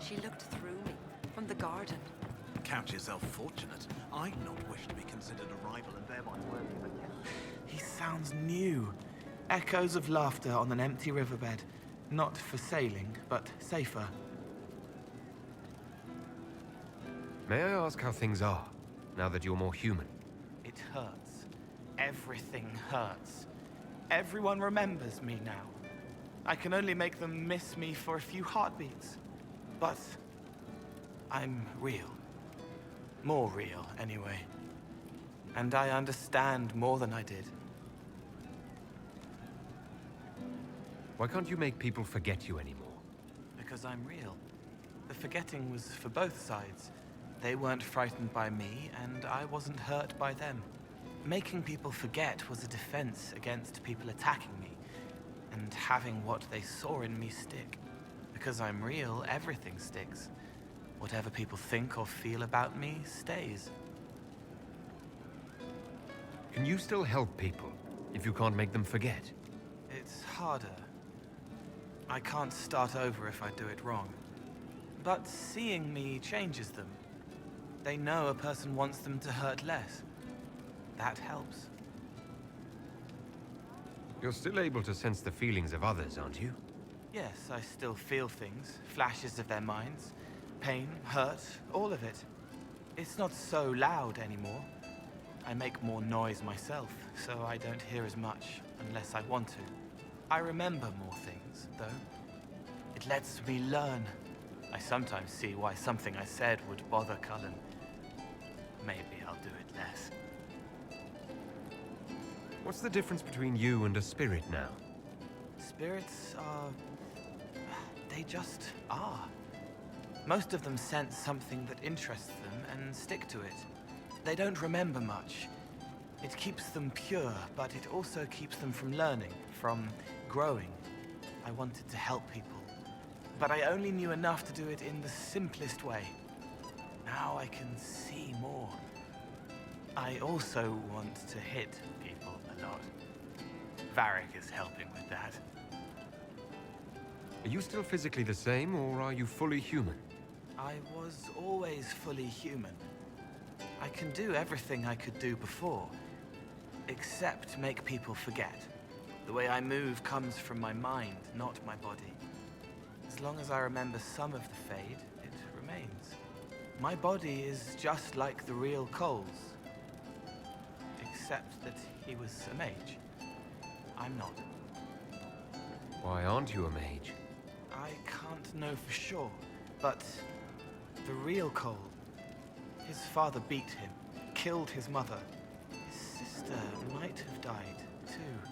She looked through me, from the garden. Count yourself fortunate. I'd not wish to be considered a rival and thereby worthy of a guest. He sounds new. Echoes of laughter on an empty riverbed. Not for sailing, but safer. May I ask how things are, now that you're more human? It hurts. Everything hurts. Everyone remembers me now. I can only make them miss me for a few heartbeats. But I'm real. More real, anyway. And I understand more than I did. Why can't you make people forget you anymore? Because I'm real. The forgetting was for both sides. They weren't frightened by me, and I wasn't hurt by them. Making people forget was a defense against people attacking me, and having what they saw in me stick. Because I'm real, everything sticks. Whatever people think or feel about me stays. Can you still help people, if you can't make them forget? It's harder. I can't start over if I do it wrong. But seeing me changes them. They know a person wants them to hurt less. That helps. You're still able to sense the feelings of others, aren't you? Yes, I still feel things, flashes of their minds. Pain, hurt, all of it. It's not so loud anymore. I make more noise myself, so I don't hear as much unless I want to. I remember more things, though. It lets me learn. I sometimes see why something I said would bother Cullen. Maybe I'll do it less. What's the difference between you and a spirit now? Spirits are... they just are. Most of them sense something that interests them and stick to it. They don't remember much. It keeps them pure, but it also keeps them from learning, from growing. I wanted to help people, but I only knew enough to do it in the simplest way. Now I can see more. I also want to hit people a lot. Varric is helping with that. Are you still physically the same, or are you fully human? I was always fully human. I can do everything I could do before, except make people forget. The way I move comes from my mind, not my body. As long as I remember some of the Fade, it remains. My body is just like the real Cole's, except that he was a mage. I'm not. Why aren't you a mage? I can't know for sure, but the real Cole, his father beat him, killed his mother. His sister might have died, too.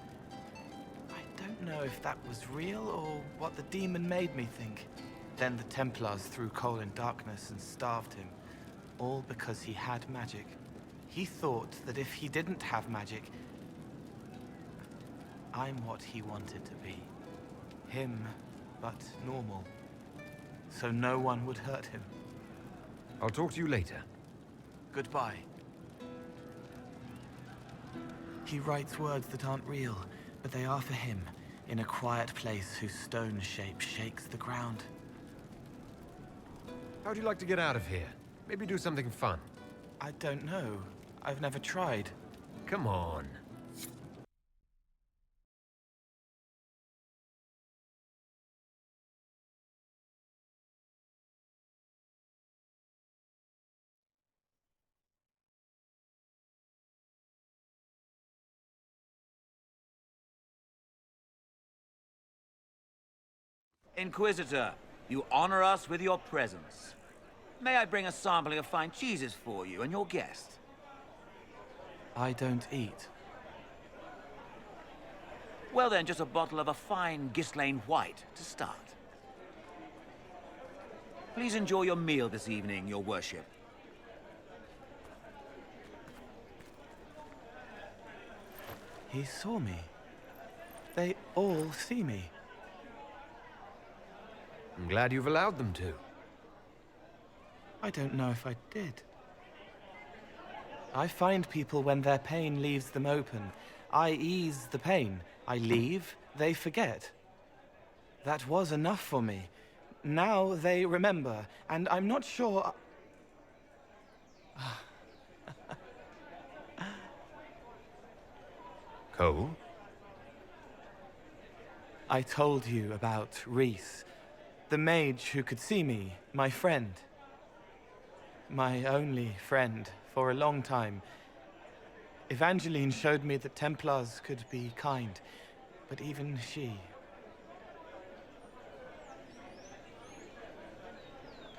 I don't know if that was real or what the demon made me think. Then the Templars threw Cole in darkness and starved him, all because he had magic. He thought that if he didn't have magic, I'm what he wanted to be. Him, but normal. So no one would hurt him. I'll talk to you later. Goodbye. He writes words that aren't real, but they are for him, in a quiet place whose stone shape shakes the ground. How'd you like to get out of here? Maybe do something fun. I don't know. I've never tried. Come on. Inquisitor, you honor us with your presence. May I bring a sampling of fine cheeses for you and your guest? I don't eat. Well then, just a bottle of a fine Ghislaine White to start. Please enjoy your meal this evening, your worship. He saw me. They all see me. I'm glad you've allowed them to. I don't know if I did. I find people when their pain leaves them open. I ease the pain. I leave, they forget. That was enough for me. Now they remember, and I'm not sure... Cole? I told you about Reese, the mage who could see me, my friend. My only friend for a long time. Evangeline showed me that Templars could be kind, but even she...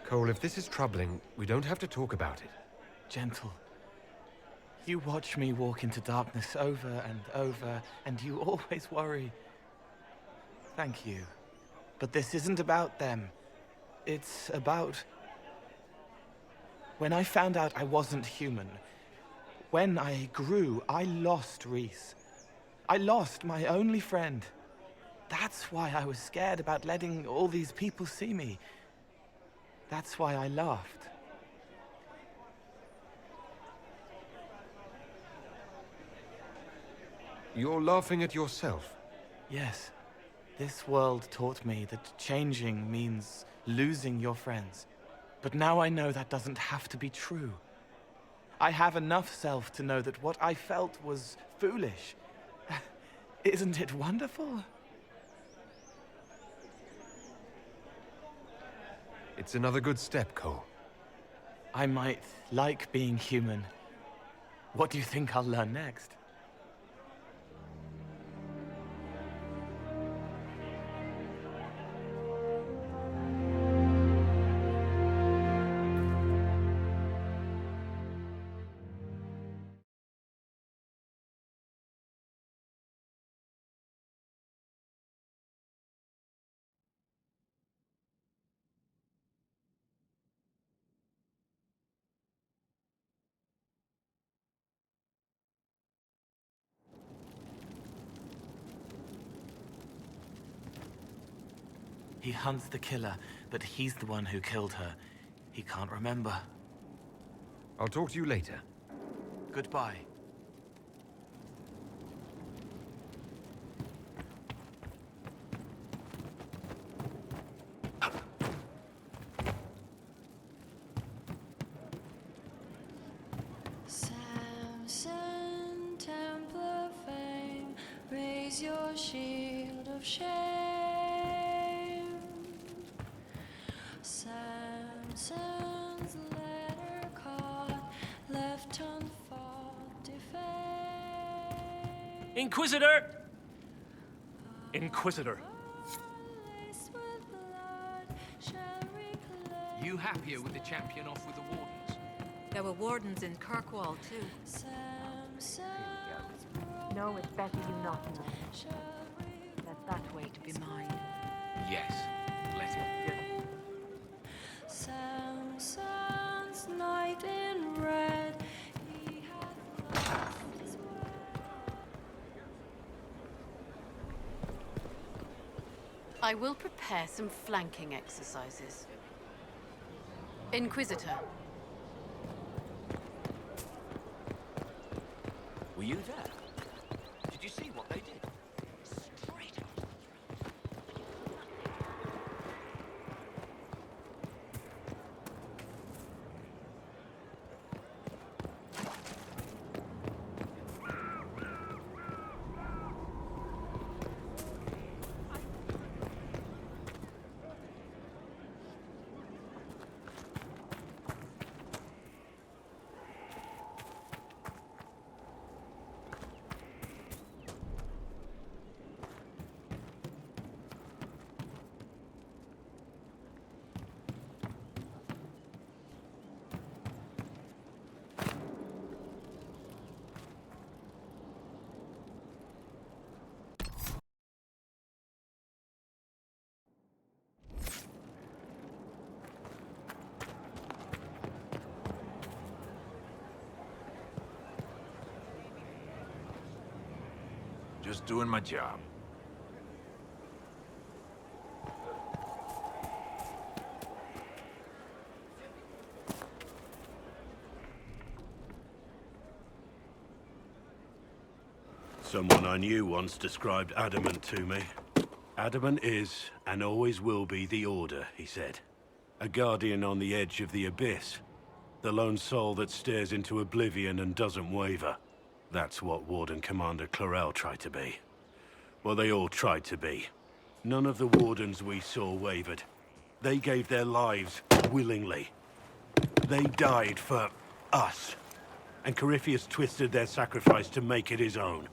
Cole, if this is troubling, we don't have to talk about it. Gentle. You watch me walk into darkness over and over, and you always worry. Thank you. But this isn't about them. It's about... When I found out I wasn't human, when I grew, I lost Reese. I lost my only friend. That's why I was scared about letting all these people see me. That's why I laughed. You're laughing at yourself. Yes. This world taught me that changing means losing your friends. But now I know that doesn't have to be true. I have enough self to know that what I felt was foolish. Isn't it wonderful? It's another good step, Cole. I might like being human. What do you think I'll learn next? He hunts the killer, but he's the one who killed her. He can't remember. I'll talk to you later. Goodbye. Samson, Templar fame, raise your shield of shame. Samson's letter caught, left unfought, defame. Inquisitor! Inquisitor. Laced with blood, shall reclaim. You happier with the champion off with the wardens? There were wardens in Kirkwall, too. Samson's No, it's better you not know. shall Let that weight be mine. Yes. Let him. Samson's knight in red, he hath lost his way. I will prepare some flanking exercises. Inquisitor, Were you there? Did you see what they did? Straight up. Just doing my job. Someone I knew once described adamant to me. Adamant is, and always will be, the Order, he said. A guardian on the edge of the abyss. The lone soul that stares into oblivion and doesn't waver. That's what Warden Commander Clarel tried to be. Well, they all tried to be. None of the Wardens we saw wavered. They gave their lives willingly. They died for us. And Corypheus twisted their sacrifice to make it his own.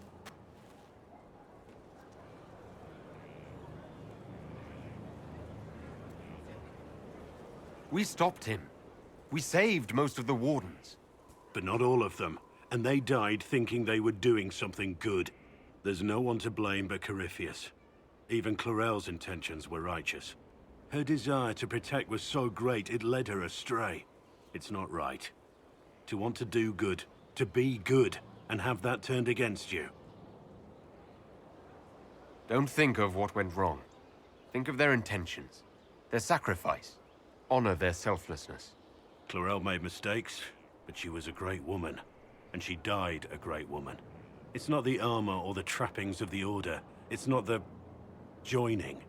We stopped him. We saved most of the Wardens. But not all of them. And they died thinking they were doing something good. There's no one to blame but Corypheus. Even Clarel's intentions were righteous. Her desire to protect was so great it led her astray. It's not right. To want to do good, to be good, and have that turned against you. Don't think of what went wrong. Think of their intentions, their sacrifice. Honor their selflessness. Clarel made mistakes, but she was a great woman. And she died a great woman. It's not the armor or the trappings of the Order. It's not the joining.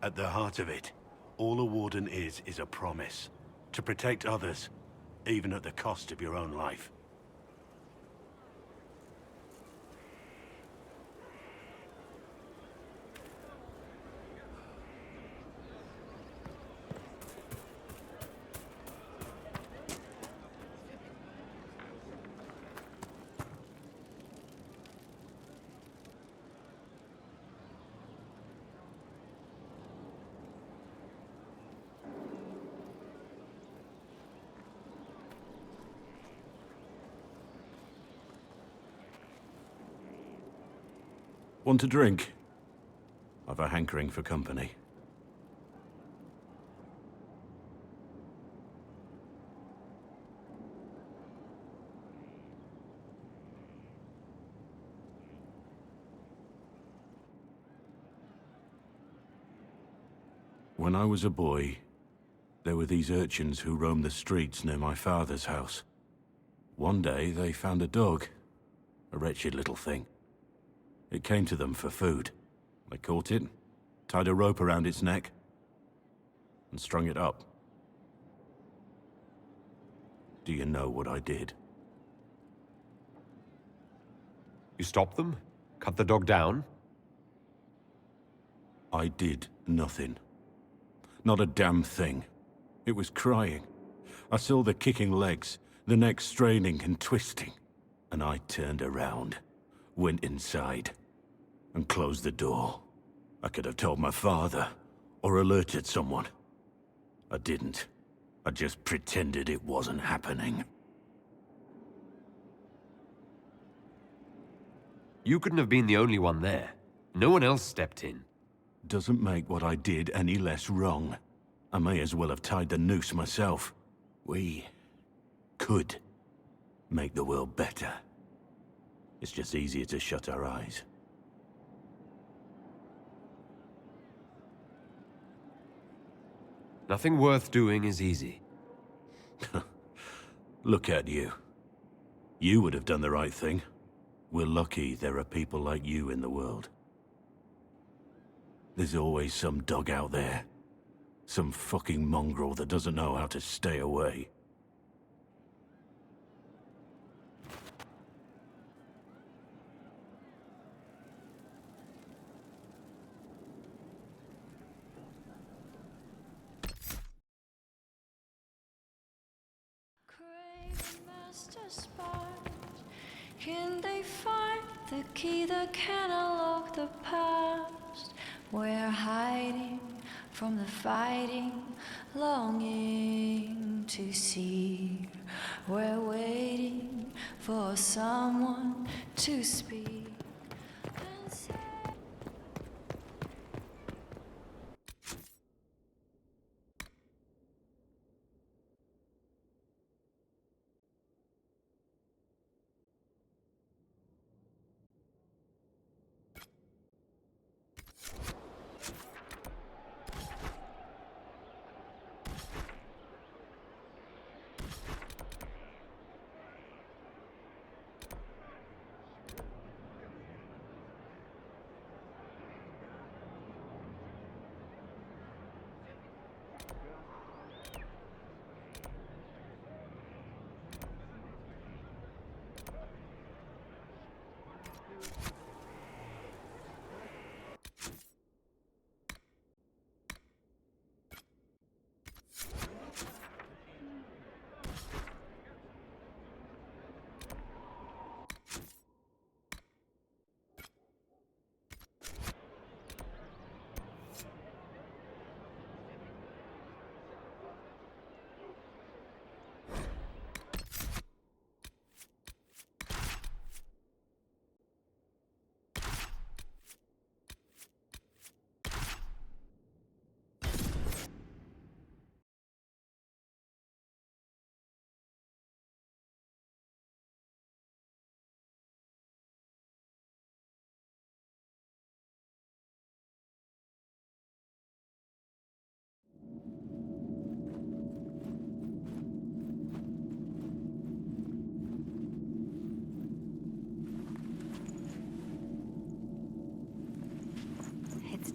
At the heart of it, all a Warden is a promise. To protect others, even at the cost of your own life. Want a drink? I've a hankering for company. When I was a boy, there were these urchins who roamed the streets near my father's house. One day, they found a dog. A wretched little thing. It came to them for food. They caught it, tied a rope around its neck, and strung it up. Do you know what I did? You stopped them? Cut the dog down? I did nothing. Not a damn thing. It was crying. I saw the kicking legs, the neck straining and twisting, and I turned around, went inside, and closed the door. I could have told my father, or alerted someone. I didn't. I just pretended it wasn't happening. You couldn't have been the only one there. No one else stepped in. Doesn't make what I did any less wrong. I may as well have tied the noose myself. We could make the world better. It's just easier to shut our eyes. Nothing worth doing is easy. Look at you. You would have done the right thing. We're lucky there are people like you in the world. There's always some dog out there. Some fucking mongrel that doesn't know how to stay away. Can they find the key that can unlock the past? We're hiding from the fighting, longing to see. We're waiting for someone to speak and say.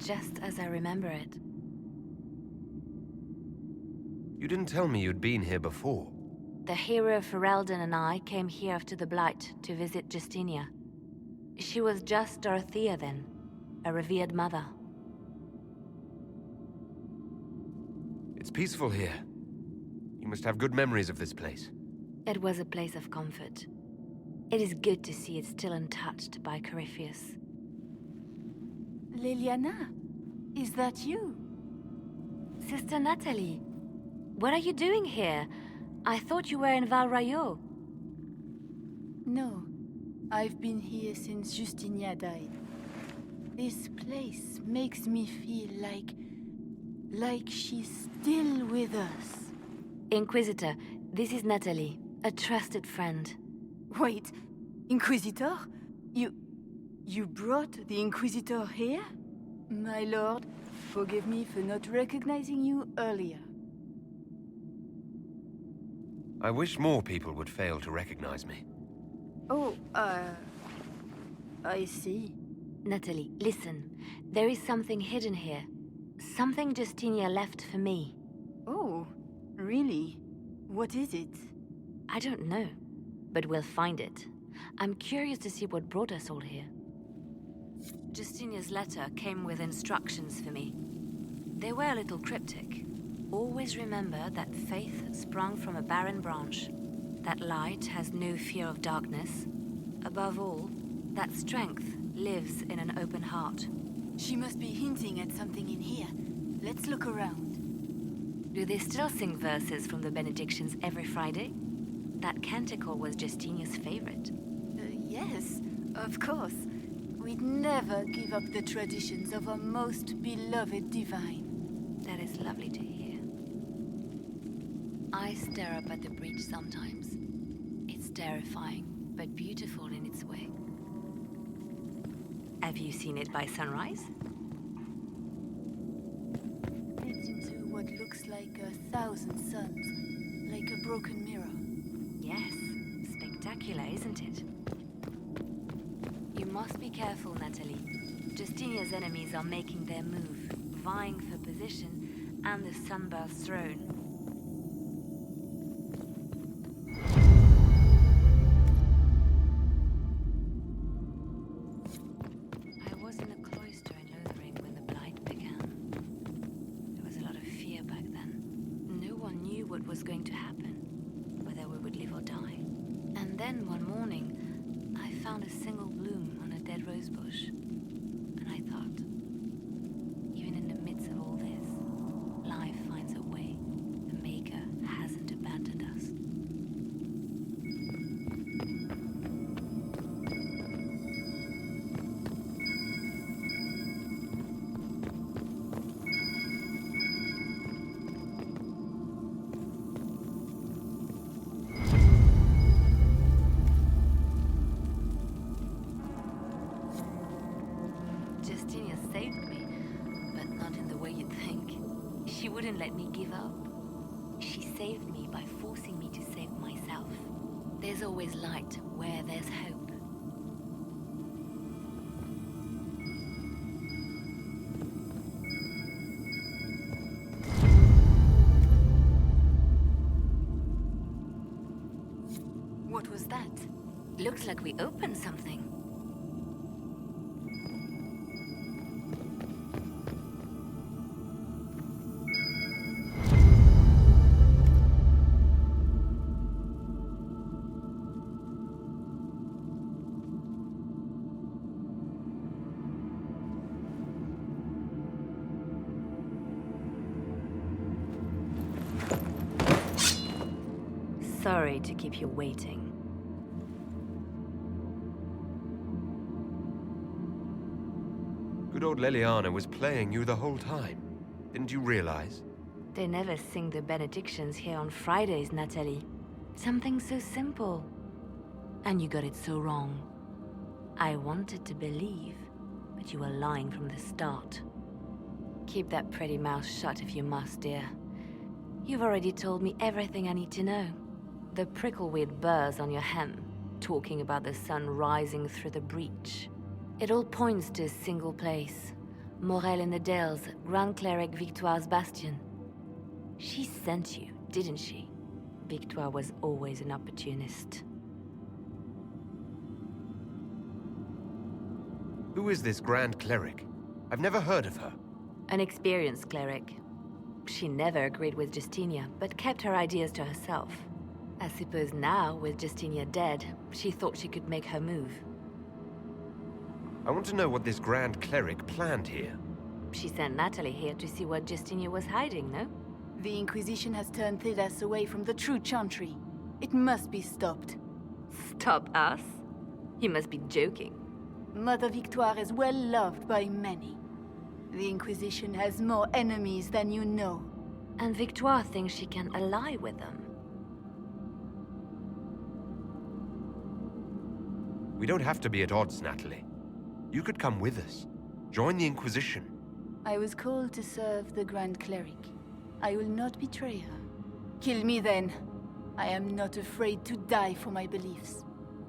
just as I remember it. You didn't tell me you'd been here before. The hero Ferelden and I came here after the Blight to visit Justinia. She was just Dorothea then, a revered mother. It's peaceful here. You must have good memories of this place. It was a place of comfort. It is good to see it still untouched by Corypheus. Liliana, is that you? Sister Natalie, what are you doing here? I thought you were in Val Rayo. No, I've been here since Justinia died. This place makes me feel like she's still with us. Inquisitor, this is Natalie, a trusted friend. Wait, Inquisitor? You brought the Inquisitor here? My lord, forgive me for not recognizing you earlier. I wish more people would fail to recognize me. Oh, I see. Natalie, listen. There is something hidden here. Something Justinia left for me. Oh, really? What is it? I don't know, but we'll find it. I'm curious to see what brought us all here. Justinia's letter came with instructions for me. They were a little cryptic. Always remember that faith sprung from a barren branch, that light has no fear of darkness. Above all, that strength lives in an open heart. She must be hinting at something in here. Let's look around. Do they still sing verses from the benedictions every Friday? That canticle was Justinia's favorite. Yes, of course. We'd never give up the traditions of our most beloved divine. That is lovely to hear. I stare up at the bridge sometimes. It's terrifying, but beautiful in its way. Have you seen it by sunrise? It's into what looks like 1,000 suns, like a broken mirror. Yes, spectacular, isn't it? You must be careful, Natalie. Justinia's enemies are making their move, vying for position and the Sunburst throne. I was in a cloister in Lothering when the Blight began. There was a lot of fear back then. No one knew what was going to happen, whether we would live or die. And then one morning, I found a single bloom on a dead rose bush. And I thought, even in the midst of all this, life finds a way. The Maker hasn't abandoned us. Justinia saved me, but not in the way you'd think. She wouldn't let me give up. She saved me by forcing me to save myself. There's always light where there's hope. What was that? Looks like we opened something. Sorry to keep you waiting. Good old Leliana was playing you the whole time. Didn't you realize? They never sing the benedictions here on Fridays, Natalie. Something so simple. And you got it so wrong. I wanted to believe, but you were lying from the start. Keep that pretty mouth shut if you must, dear. You've already told me everything I need to know. The prickleweed burrs on your hem, talking about the sun rising through the breach. It all points to a single place. Morel in the Dales, Grand Cleric Victoire's bastion. She sent you, didn't she? Victoire was always an opportunist. Who is this Grand Cleric? I've never heard of her. An experienced cleric. She never agreed with Justinia, but kept her ideas to herself. I suppose now, with Justinia dead, she thought she could make her move. I want to know what this Grand Cleric planned here. She sent Natalie here to see what Justinia was hiding, no? The Inquisition has turned Thilas away from the true Chantry. It must be stopped. Stop us? You must be joking. Mother Victoire is well loved by many. The Inquisition has more enemies than you know. And Victoire thinks she can ally with them. We don't have to be at odds, Natalie. You could come with us. Join the Inquisition. I was called to serve the Grand Cleric. I will not betray her. Kill me then. I am not afraid to die for my beliefs.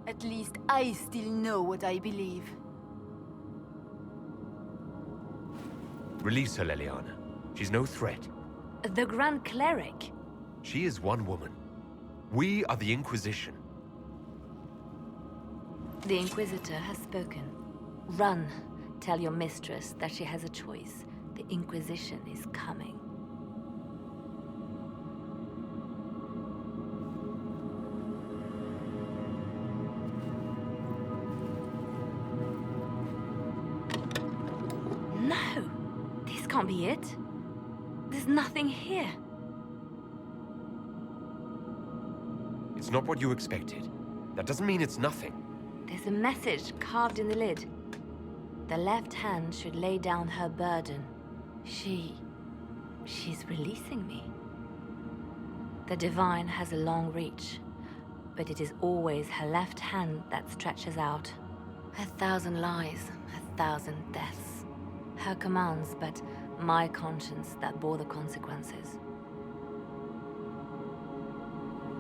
At least I still know what I believe. Release her, Leliana. She's no threat. The Grand Cleric? She is one woman. We are the Inquisition. The Inquisitor has spoken. Run. Tell your mistress that she has a choice. The Inquisition is coming. No! This can't be it. There's nothing here. It's not what you expected. That doesn't mean it's nothing. There's a message carved in the lid. The left hand should lay down her burden. She's releasing me. The Divine has a long reach, but it is always her left hand that stretches out. 1,000 lies, 1,000 deaths. Her commands, but my conscience that bore the consequences.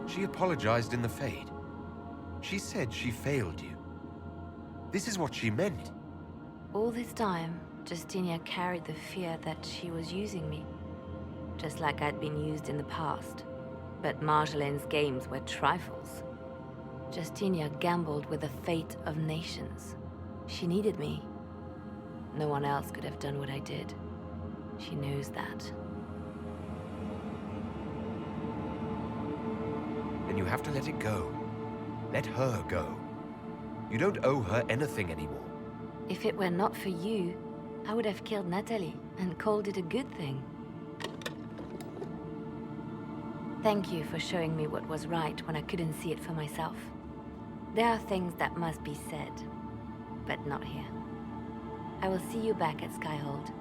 She apologized in the Fade. She said she failed you. This is what she meant. All this time, Justinia carried the fear that she was using me. Just like I'd been used in the past. But Marjolaine's games were trifles. Justinia gambled with the fate of nations. She needed me. No one else could have done what I did. She knows that. Then you have to let it go. Let her go. You don't owe her anything anymore. If it were not for you, I would have killed Natalie and called it a good thing. Thank you for showing me what was right when I couldn't see it for myself. There are things that must be said, but not here. I will see you back at Skyhold.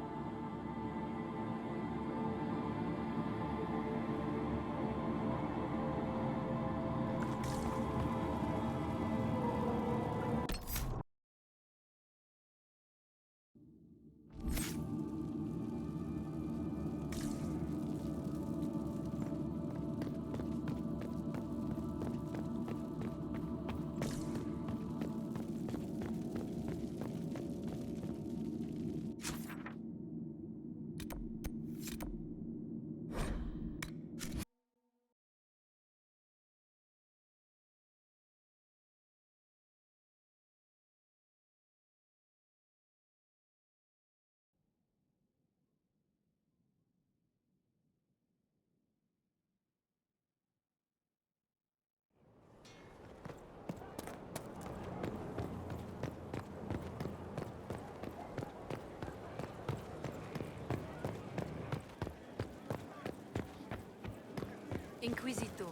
Inquisitor.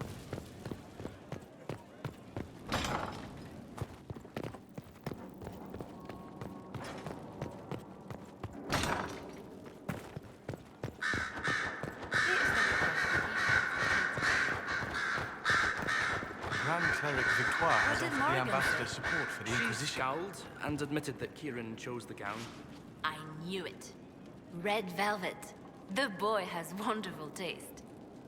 Grand Cleric Victoire has did offered the Morgan ambassador support for the She Inquisition. scowled and admitted that Kieran chose the gown. I knew it. Red velvet. The boy has wonderful taste.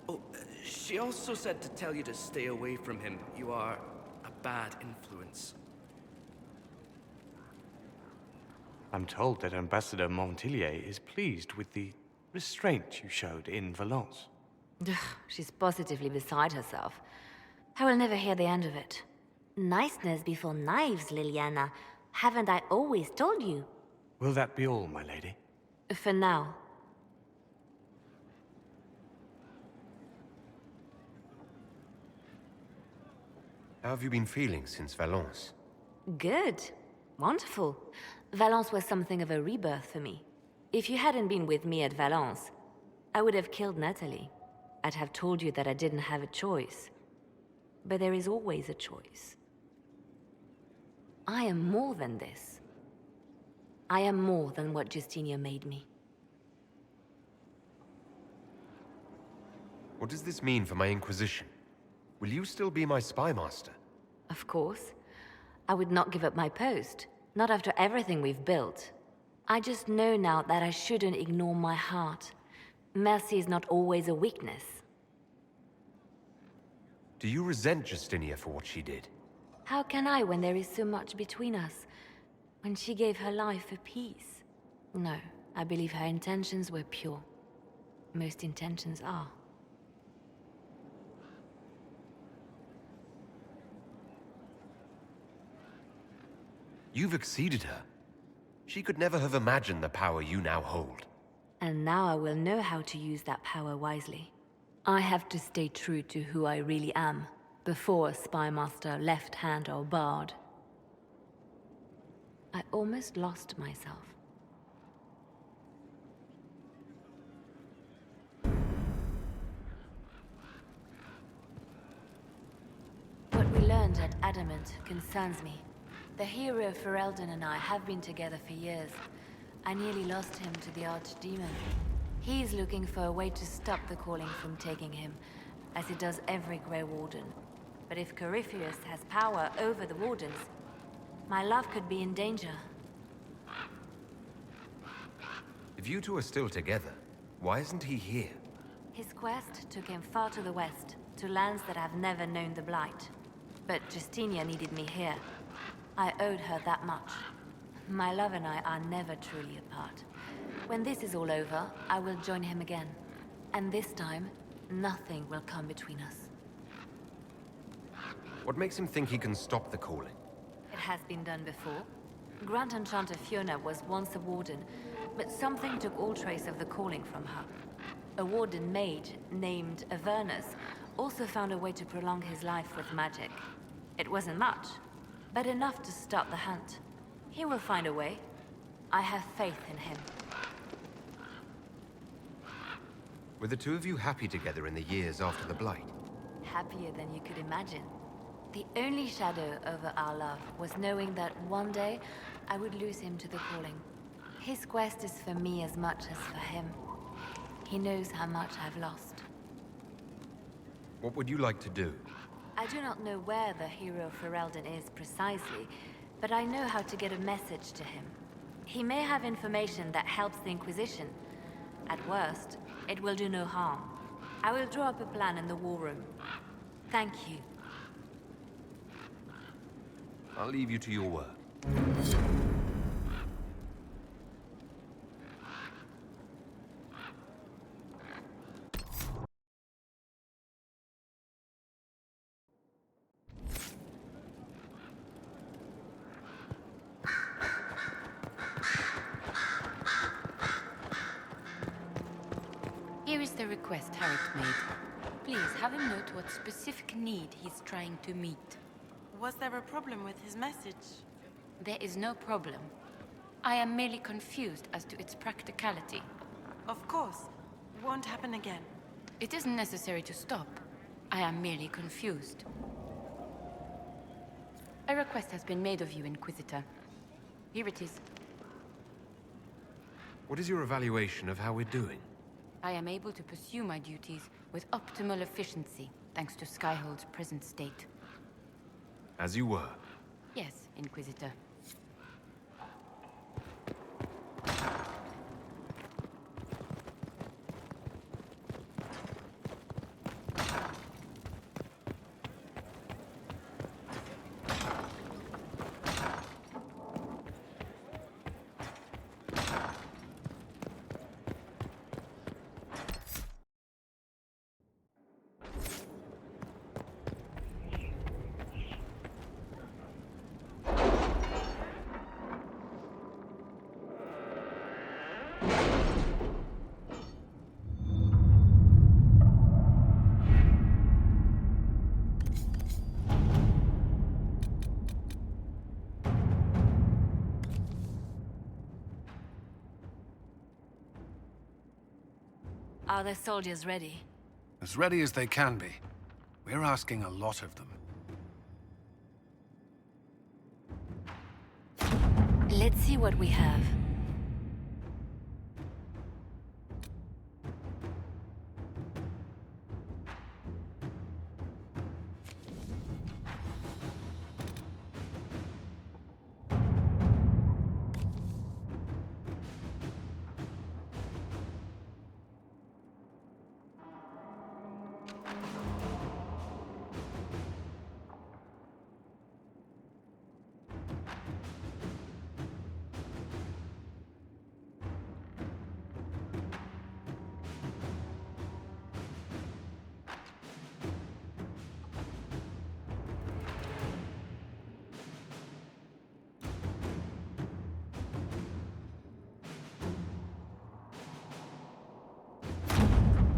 Oh, she also said to tell you to stay away from him. You are a, bad influence. I'm told that Ambassador Montillier is pleased with the restraint you showed in Valence. She's positively beside herself. I will never hear the end of it. Niceness before knives, Liliana. Haven't I always told you? Will that be all, my lady? For now. How have you been feeling since Valence? Good. Wonderful. Valence was something of a rebirth for me. If you hadn't been with me at Valence, I would have killed Natalie. I'd have told you that I didn't have a choice. But there is always a choice. I am more than this. I am more than what Justinia made me. What does this mean for my Inquisition? Will you still be my spy master? Of course. I would not give up my post. Not after everything we've built. I just know now that I shouldn't ignore my heart. Mercy is not always a weakness. Do you resent Justinia for what she did? How can I when there is so much between us? When she gave her life for peace? No, I believe her intentions were pure. Most intentions are. You've exceeded her. She could never have imagined the power you now hold. And now I will know how to use that power wisely. I have to stay true to who I really am, before a spy master left hand or barred. I almost lost myself. What we learned at Adamant concerns me. The hero Ferelden and I have been together for years. I nearly lost him to the Archdemon. He's looking for a way to stop the calling from taking him, as it does every Grey Warden. But if Corypheus has power over the Wardens, my love could be in danger. If you two are still together, why isn't he here? His quest took him far to the west, to lands that have never known the Blight. But Justinia needed me here. I owed her that much. My love and I are never truly apart. When this is all over, I will join him again. And this time, nothing will come between us. What makes him think he can stop the calling? It has been done before. Grand Enchanter Fiona was once a warden, but something took all trace of the calling from her. A warden mage named Avernus also found a way to prolong his life with magic. It wasn't much, but enough to start the hunt. He will find a way. I have faith in him. Were the two of you happy together in the years after the Blight? Happier than you could imagine. The only shadow over our love was knowing that one day I would lose him to the calling. His quest is for me as much as for him. He knows how much I've lost. What would you like to do? I do not know where the hero Ferelden is precisely, but I know how to get a message to him. He may have information that helps the Inquisition. At worst, it will do no harm. I will draw up a plan in the war room. Thank you. I'll leave you to your work. Here is the request Harriet made. Please have him note what specific need he's trying to meet. Was there a problem with his message? There is no problem. I am merely confused as to its practicality. Of course. Won't happen again. It isn't necessary to stop. I am merely confused. A request has been made of you, Inquisitor. Here it is. What is your evaluation of how we're doing? I am able to pursue my duties with optimal efficiency, thanks to Skyhold's present state. As you were. Yes, Inquisitor. Are the soldiers ready? As ready as they can be. We're asking a lot of them. Let's see what we have.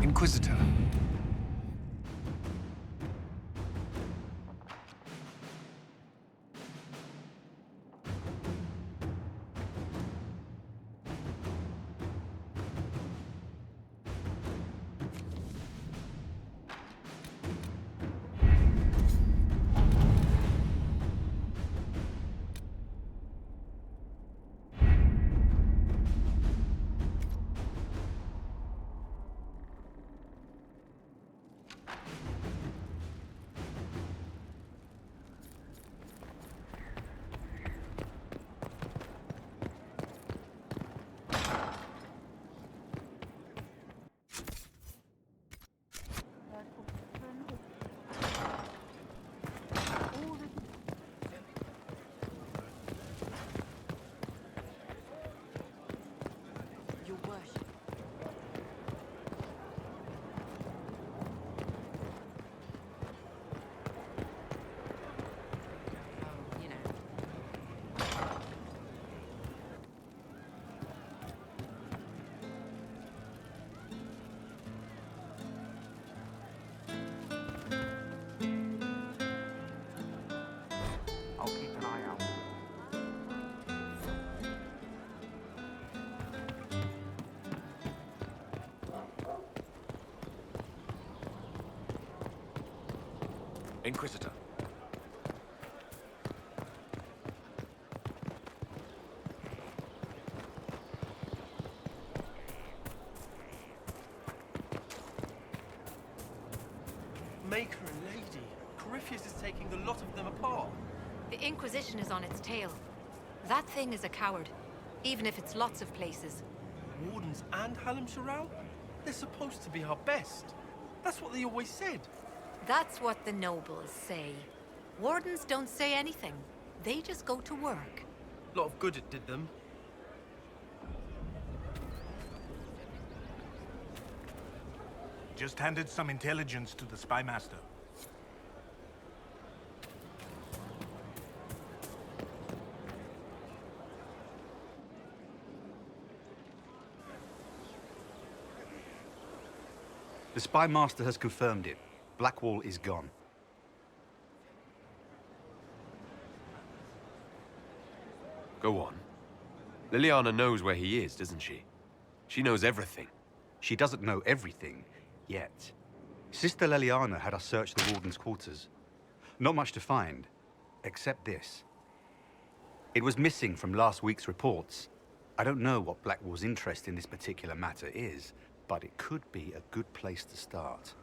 Inquisitor. Your worship. Oh, you know. I'll keep an eye out. Inquisitor. Make her a lady. Corypheus is taking the lot of them apart. The Inquisition is on its tail. That thing is a coward, even if it's lots of places. Wardens and Hallam Sharal? They're supposed to be our best. That's what they always said. That's what the nobles say. Wardens don't say anything. They just go to work. A lot of good it did them. Just handed some intelligence to the spy master. The spy master has confirmed it. Blackwall is gone. Go on. Liliana knows where he is, doesn't she? She knows everything. She doesn't know everything, yet. Sister Liliana had us search the Warden's quarters. Not much to find, except this. It was missing from last week's reports. I don't know what Blackwall's interest in this particular matter is, but it could be a good place to start.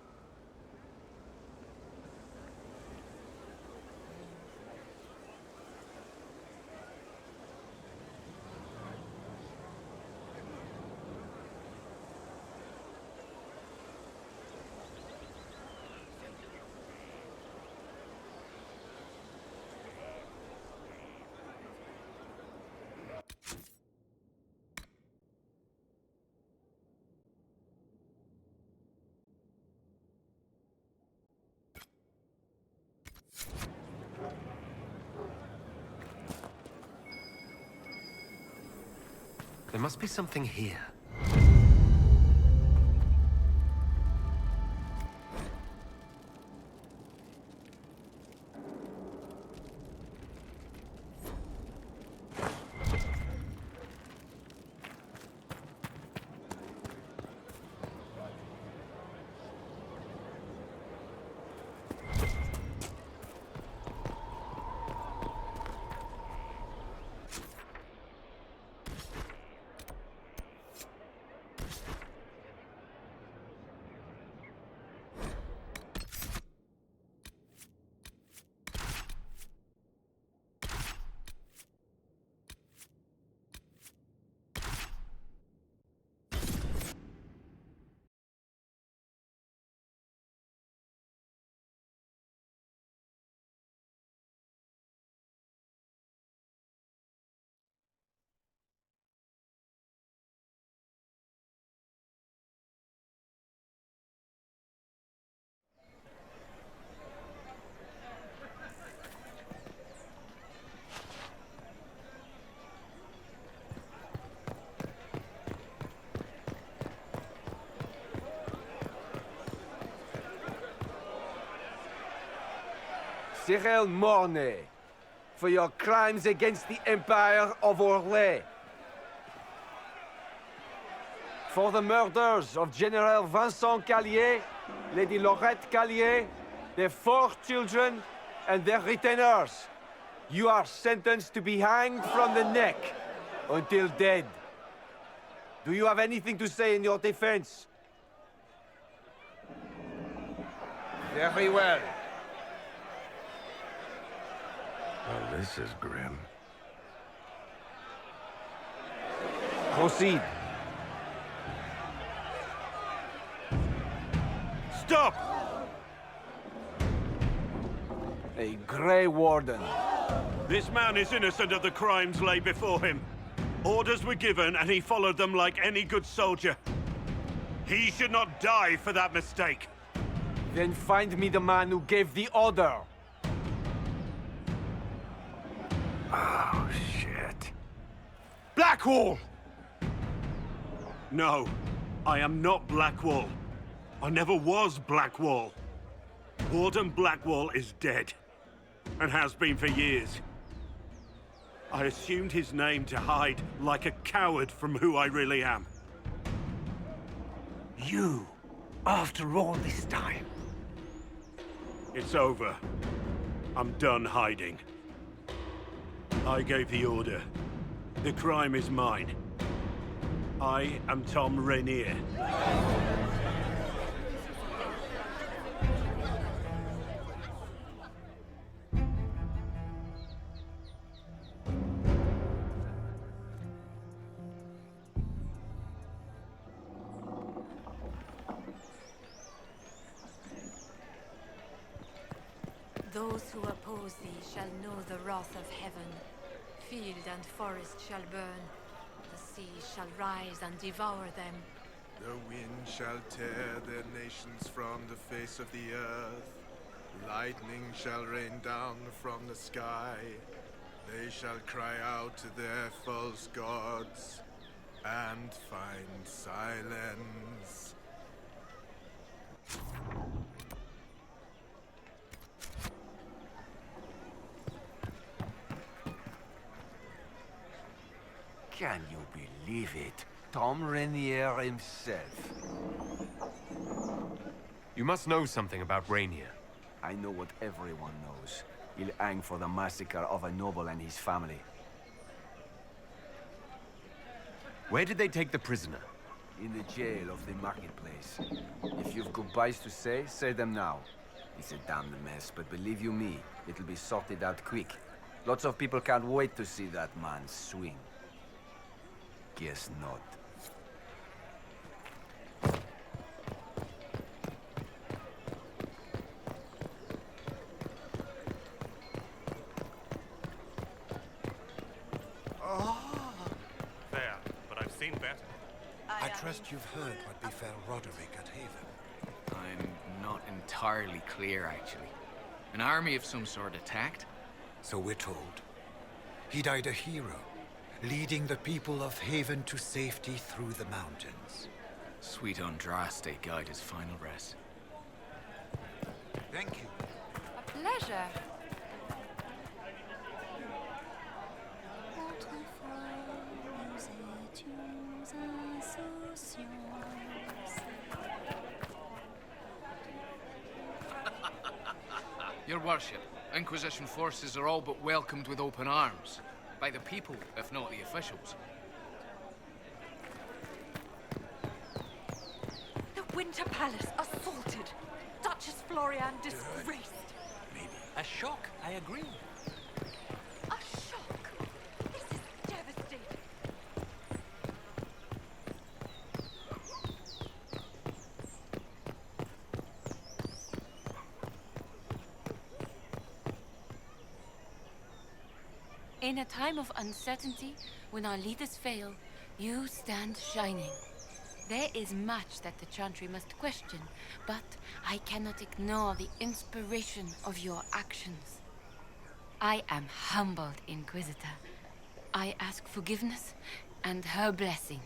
There must be something here. Cyril Mornay, for your crimes against the Empire of Orlais. For the murders of General Vincent Callier, Lady Laurette Callier, their 4 children, and their retainers. You are sentenced to be hanged from the neck until dead. Do you have anything to say in your defense? Very well. Well, this is grim. Proceed. Stop! A Grey Warden. This man is innocent of the crimes laid before him. Orders were given, and he followed them like any good soldier. He should not die for that mistake. Then find me the man who gave the order. Oh, shit. Blackwall! No, I am not Blackwall. I never was Blackwall. Warden Blackwall is dead, and has been for years. I assumed his name to hide like a coward from who I really am. You, after all this time. It's over. I'm done hiding. I gave the order. The crime is mine. I am Tom Rainier. Those who oppose thee shall know the wrath of heaven. Field and forest shall burn. The sea shall rise and devour them. The wind shall tear their nations from the face of the earth. Lightning shall rain down from the sky. They shall cry out to their false gods and find silence. Can you believe it? Tom Rainier himself. You must know something about Rainier. I know what everyone knows. He'll hang for the massacre of a noble and his family. Where did they take the prisoner? In the jail of the marketplace. If you've goodbyes to say them now. It's a damned mess, but believe you me, it'll be sorted out quick. Lots of people can't wait to see that man swing. Guess not. Fair, but I've seen better. I trust you've heard what befell Roderick at Haven. I'm not entirely clear, actually. An army of some sort attacked? So we're told. He died a hero, leading the people of Haven to safety through the mountains. Sweet Andraste guide his final rest. Thank you. A pleasure. Your worship, Inquisition forces are all but welcomed with open arms. By the people, if not the officials. The Winter Palace assaulted. Duchess Florian disgraced. A shock, I agree. A shock. This is devastating. In a time of uncertainty, when our leaders fail, you stand shining. There is much that the Chantry must question, but I cannot ignore the inspiration of your actions. I am humbled, Inquisitor. I ask forgiveness and her blessing.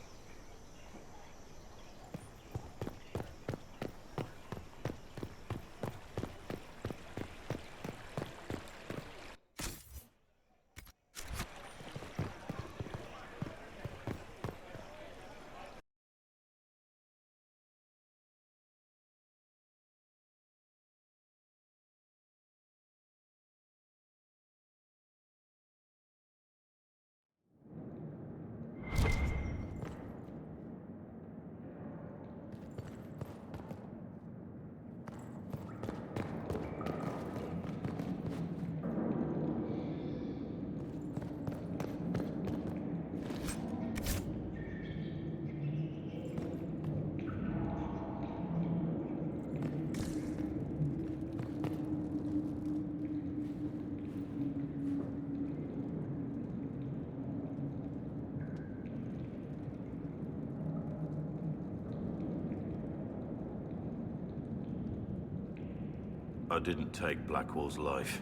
I didn't take Blackwall's life.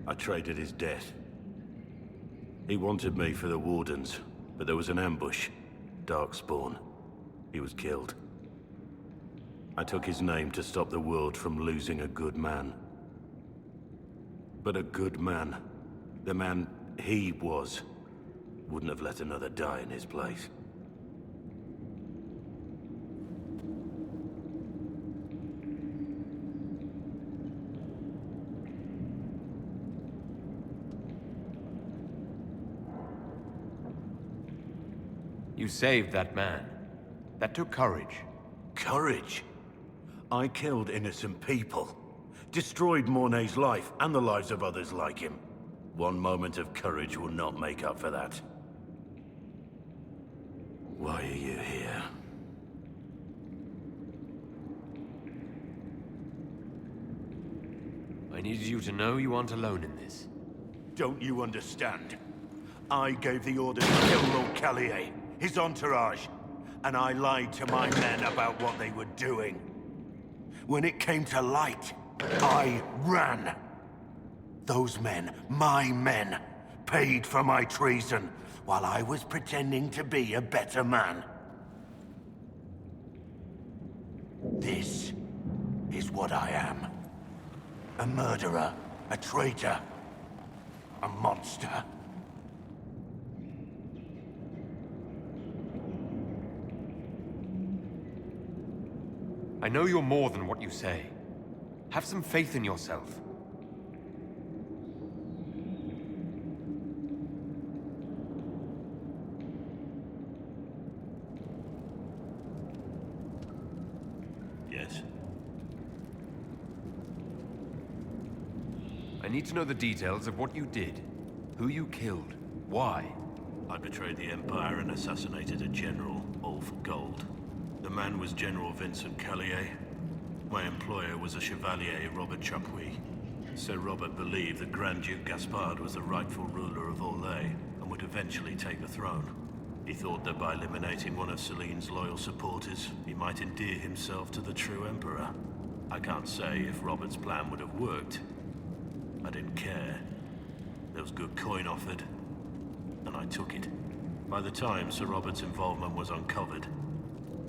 I traded his death. He wanted me for the Wardens, but there was an ambush. Darkspawn. He was killed. I took his name to stop the world from losing a good man. But a good man, the man he was, wouldn't have let another die in his place. You saved that man. That took courage. Courage? I killed innocent people. Destroyed Mornay's life and the lives of others like him. One moment of courage will not make up for that. Why are you here? I needed you to know you aren't alone in this. Don't you understand? I gave the order to kill Lord Callier, his entourage, and I lied to my men about what they were doing. When it came to light, I ran. Those men, my men, paid for my treason, while I was pretending to be a better man. This is what I am. A murderer, a traitor, a monster. I know you're more than what you say. Have some faith in yourself. Yes. I need to know the details of what you did. Who you killed. Why. I betrayed the Empire and assassinated a general, all for gold. The man was General Vincent Callier. My employer was a Chevalier, Robert Chapuis. Sir Robert believed that Grand Duke Gaspard was the rightful ruler of Orlais and would eventually take the throne. He thought that by eliminating one of Celine's loyal supporters, he might endear himself to the true Emperor. I can't say if Robert's plan would have worked. I didn't care. There was good coin offered, and I took it. By the time Sir Robert's involvement was uncovered,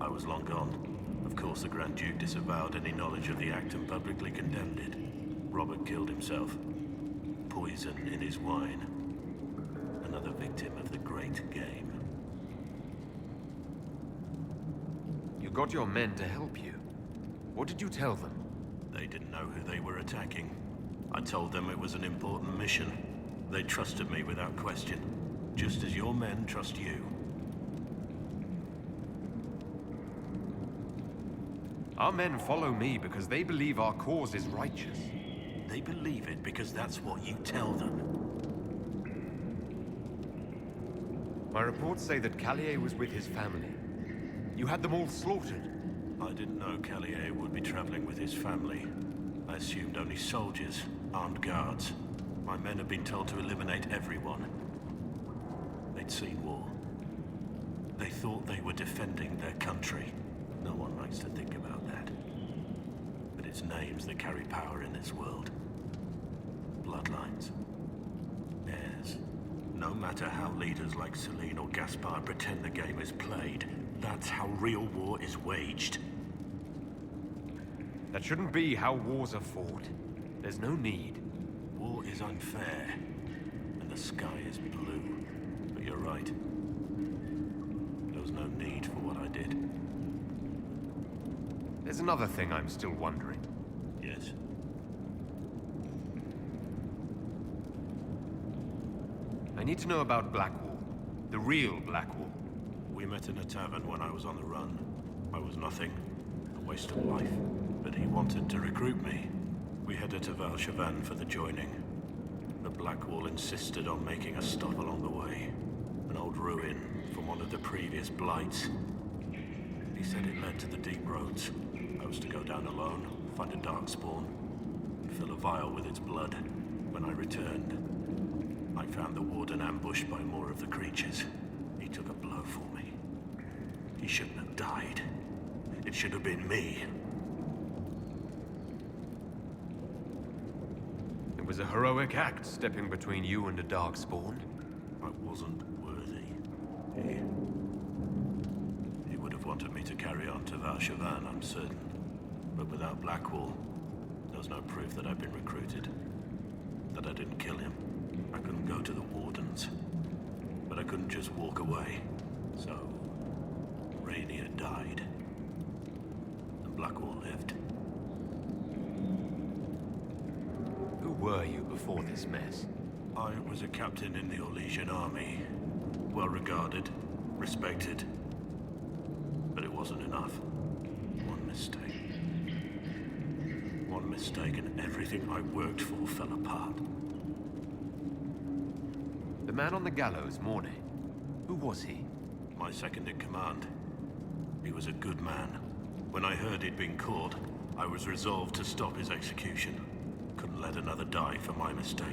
I was long gone. Of course, the Grand Duke disavowed any knowledge of the act and publicly condemned it. Robert killed himself. Poison in his wine. Another victim of the great game. You got your men to help you. What did you tell them? They didn't know who they were attacking. I told them it was an important mission. They trusted me without question. Just as your men trust you. Our men follow me because they believe our cause is righteous. They believe it because that's what you tell them. My reports say that Callier was with his family. You had them all slaughtered. I didn't know Callier would be traveling with his family. I assumed only soldiers, armed guards. My men had been told to eliminate everyone. They'd seen war. They thought they were defending their country. No one likes to think about that. But it's names that carry power in this world. Bloodlines. Heirs. No matter how leaders like Celine or Gaspard pretend the game is played, that's how real war is waged. That shouldn't be how wars are fought. There's no need. War is unfair, and the sky is blue. But you're right. There was no need for what I did. There's another thing I'm still wondering. Yes. I need to know about Blackwall. The real Blackwall. We met in a tavern when I was on the run. I was nothing. A waste of life. But he wanted to recruit me. We headed to Valchavan for the joining. The Blackwall insisted on making a stop along the way. An old ruin from one of the previous blights. He said it led to the deep roads. I was to go down alone, find a darkspawn, and fill a vial with its blood. When I returned, I found the warden ambushed by more of the creatures. He took a blow for me. He shouldn't have died. It should have been me. was a heroic act, stepping between you and a darkspawn. I wasn't worthy. He would have wanted me to carry on to Valshavan, I'm certain. But without Blackwall, there's no proof that I've been recruited. That I didn't kill him. I couldn't go to the Wardens. But I couldn't just walk away. So, Rainier died. And Blackwall lived. Who were you before this mess? I was a captain in the Orlesian army. Well regarded, respected. But it wasn't enough. One mistake. One mistake and everything I worked for fell apart. The man on the gallows, Mornay. Who was he? My second in command. He was a good man. When I heard he'd been caught, I was resolved to stop his execution. Couldn't let another die for my mistake.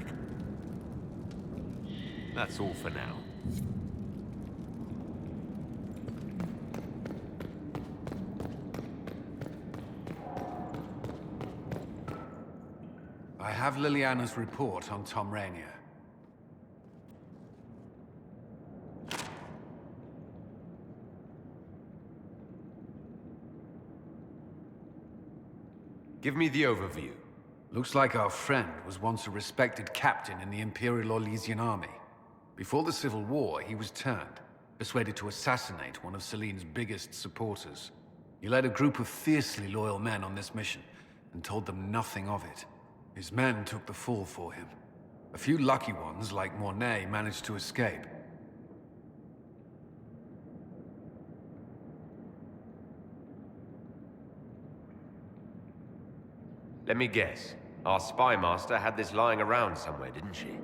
That's all for now. I have Liliana's report on Tom Rainier. Give me the overview. Looks like our friend was once a respected captain in the Imperial Orlesian army. Before the Civil War, he was turned, persuaded to assassinate one of Celene's biggest supporters. He led a group of fiercely loyal men on this mission, and told them nothing of it. His men took the fall for him. A few lucky ones, like Mornay, managed to escape. Let me guess. Our spy master had this lying around somewhere, didn't she?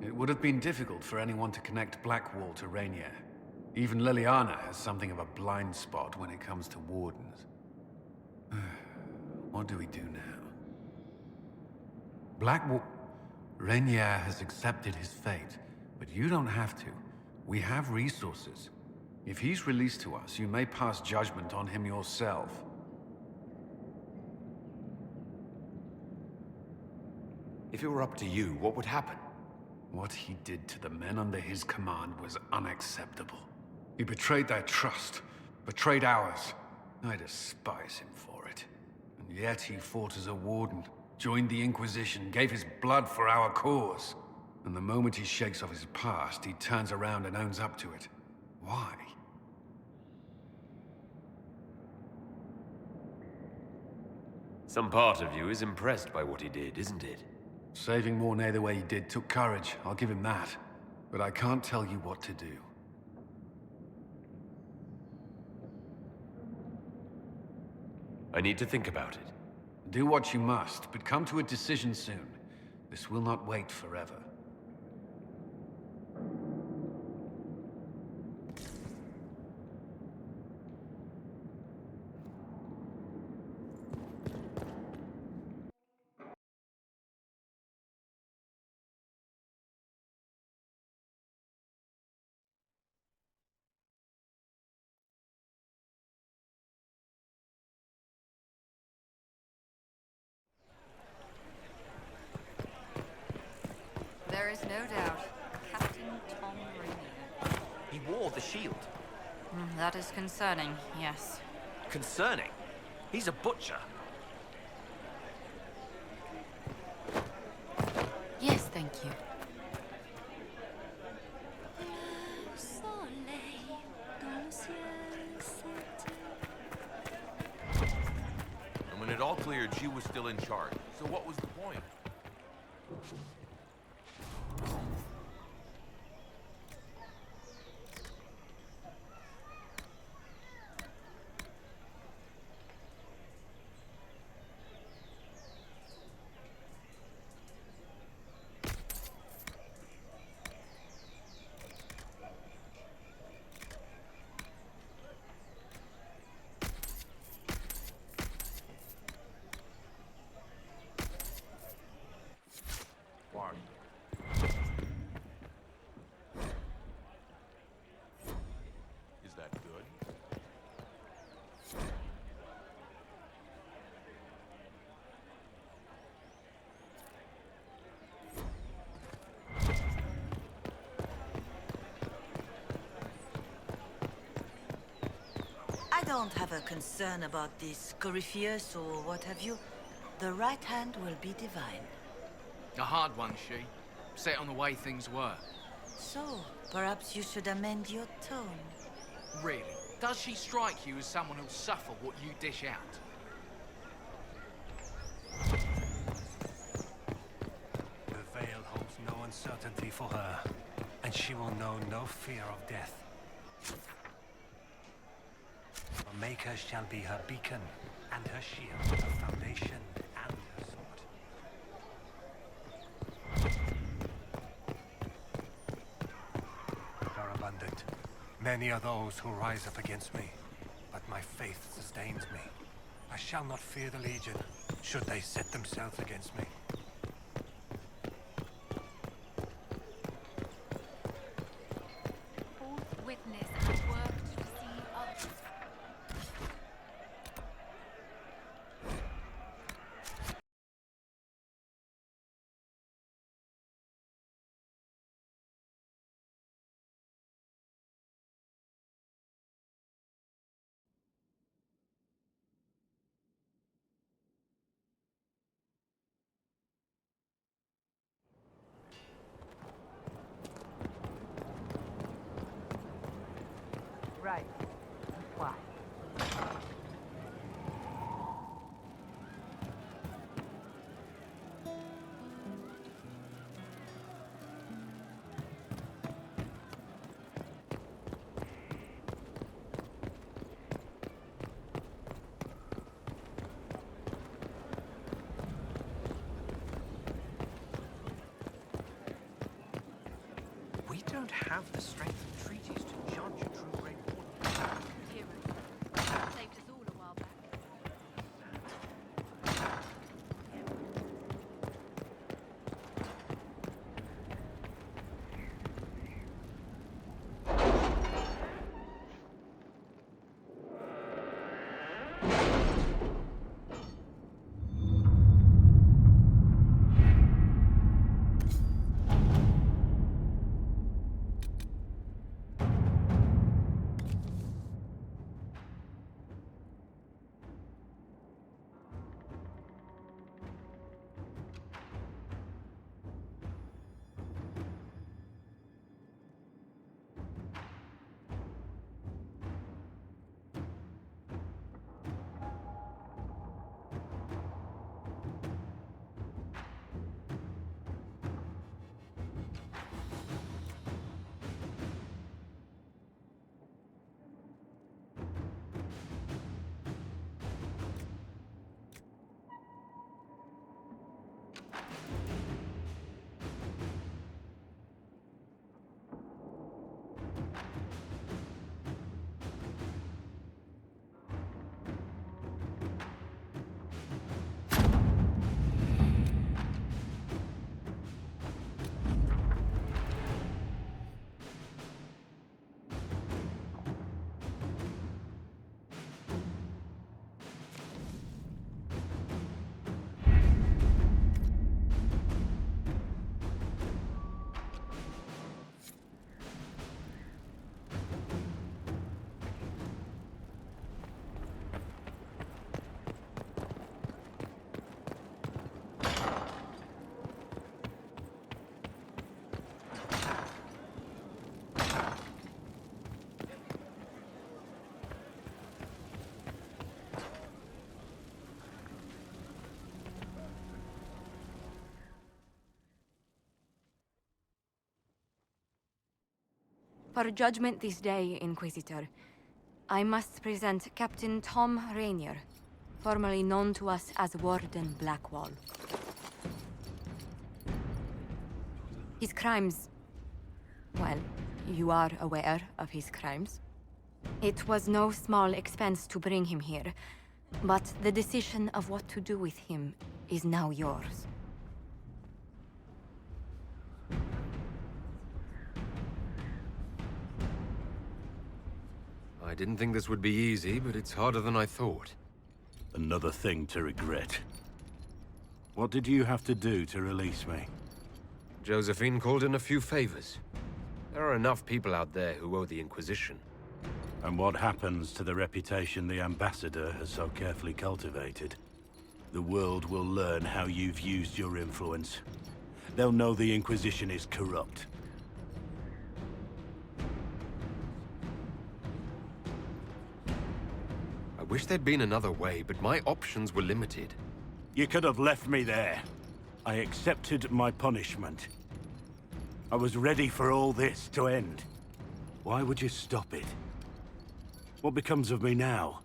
It would have been difficult for anyone to connect Blackwall to Rainier. Even Liliana has something of a blind spot when it comes to Wardens. What do we do now? Blackwall... Rainier has accepted his fate, but you don't have to. We have resources. If he's released to us, you may pass judgment on him yourself. If it were up to you, what would happen? What he did to the men under his command was unacceptable. He betrayed their trust, betrayed ours. I despise him for it. And yet he fought as a warden, joined the Inquisition, gave his blood for our cause. And the moment he shakes off his past, he turns around and owns up to it. Why? Some part of you is impressed by what he did, isn't it? Saving Mornay the way he did took courage, I'll give him that. But I can't tell you what to do. I need to think about it. Do what you must, but come to a decision soon. This will not wait forever. There is no doubt. Captain Tom Rainier. He wore the shield. That is concerning, yes. Concerning? He's a butcher. Yes, thank you. And when it all cleared, she was still in charge. So what was the point? don't have a concern about this Corypheus or what have you. The right hand will be divine. A hard one, she. Set on the way things were. So, perhaps you should amend your tone. Really? Does she strike you as someone who'll suffer what you dish out? The veil holds no uncertainty for her, and she will know no fear of death. Her maker shall be her beacon, and her shield, her foundation, and her sword. Are abundant. Many are those who rise up against me, but my faith sustains me. I shall not fear the Legion, should they set themselves against me. False witness and work to deceive others. Right. Why? We don't have the strength of treaties to judge a true Grey Warden. Hero. Saved us all a while back. For judgment this day, Inquisitor, I must present Captain Tom Rainier, formerly known to us as Warden Blackwall. His crimes... well, you are aware of his crimes. It was no small expense to bring him here, but the decision of what to do with him is now yours. I didn't think this would be easy, but it's harder than I thought. Another thing to regret. What did you have to do to release me? Josephine called in a few favors. There are enough people out there who owe the Inquisition. And what happens to the reputation the Ambassador has so carefully cultivated? The world will learn how you've used your influence. They'll know the Inquisition is corrupt. I wish there'd been another way, but my options were limited. You could have left me there. I accepted my punishment. I was ready for all this to end. Why would you stop it? What becomes of me now?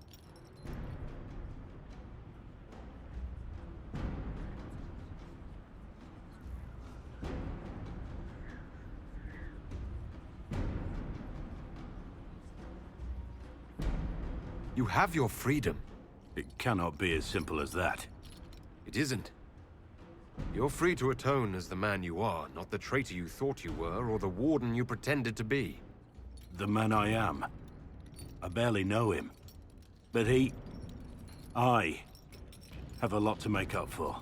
You have your freedom. It cannot be as simple as that. It isn't. You're free to atone as the man you are, not the traitor you thought you were, or the warden you pretended to be. The man I am. I barely know him. But I have a lot to make up for.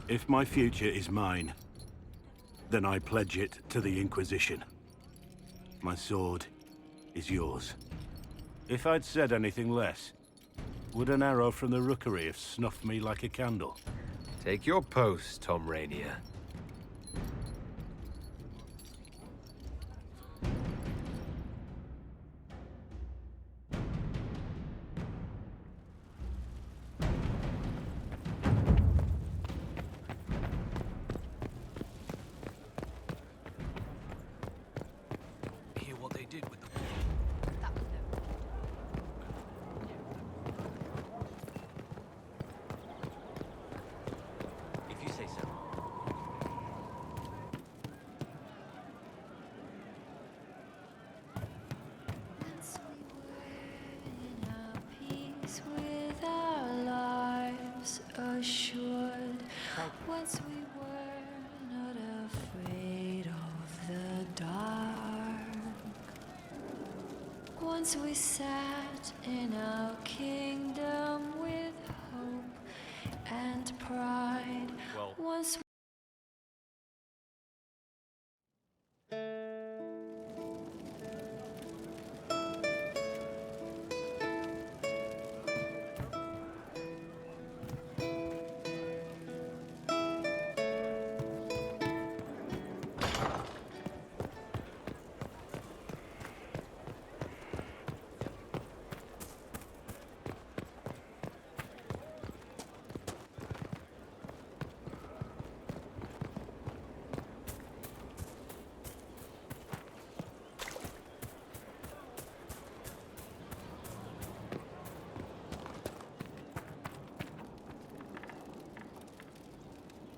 If my future is mine, then I pledge it to the Inquisition. My sword is yours. If I'd said anything less, would an arrow from the rookery have snuffed me like a candle? Take your post, Tom Rainier. Hear what they did with the... If you say so. Peace with our lives assured. Once we were not afraid of the dark. Once we sat in our kingdom with hope and pride. Once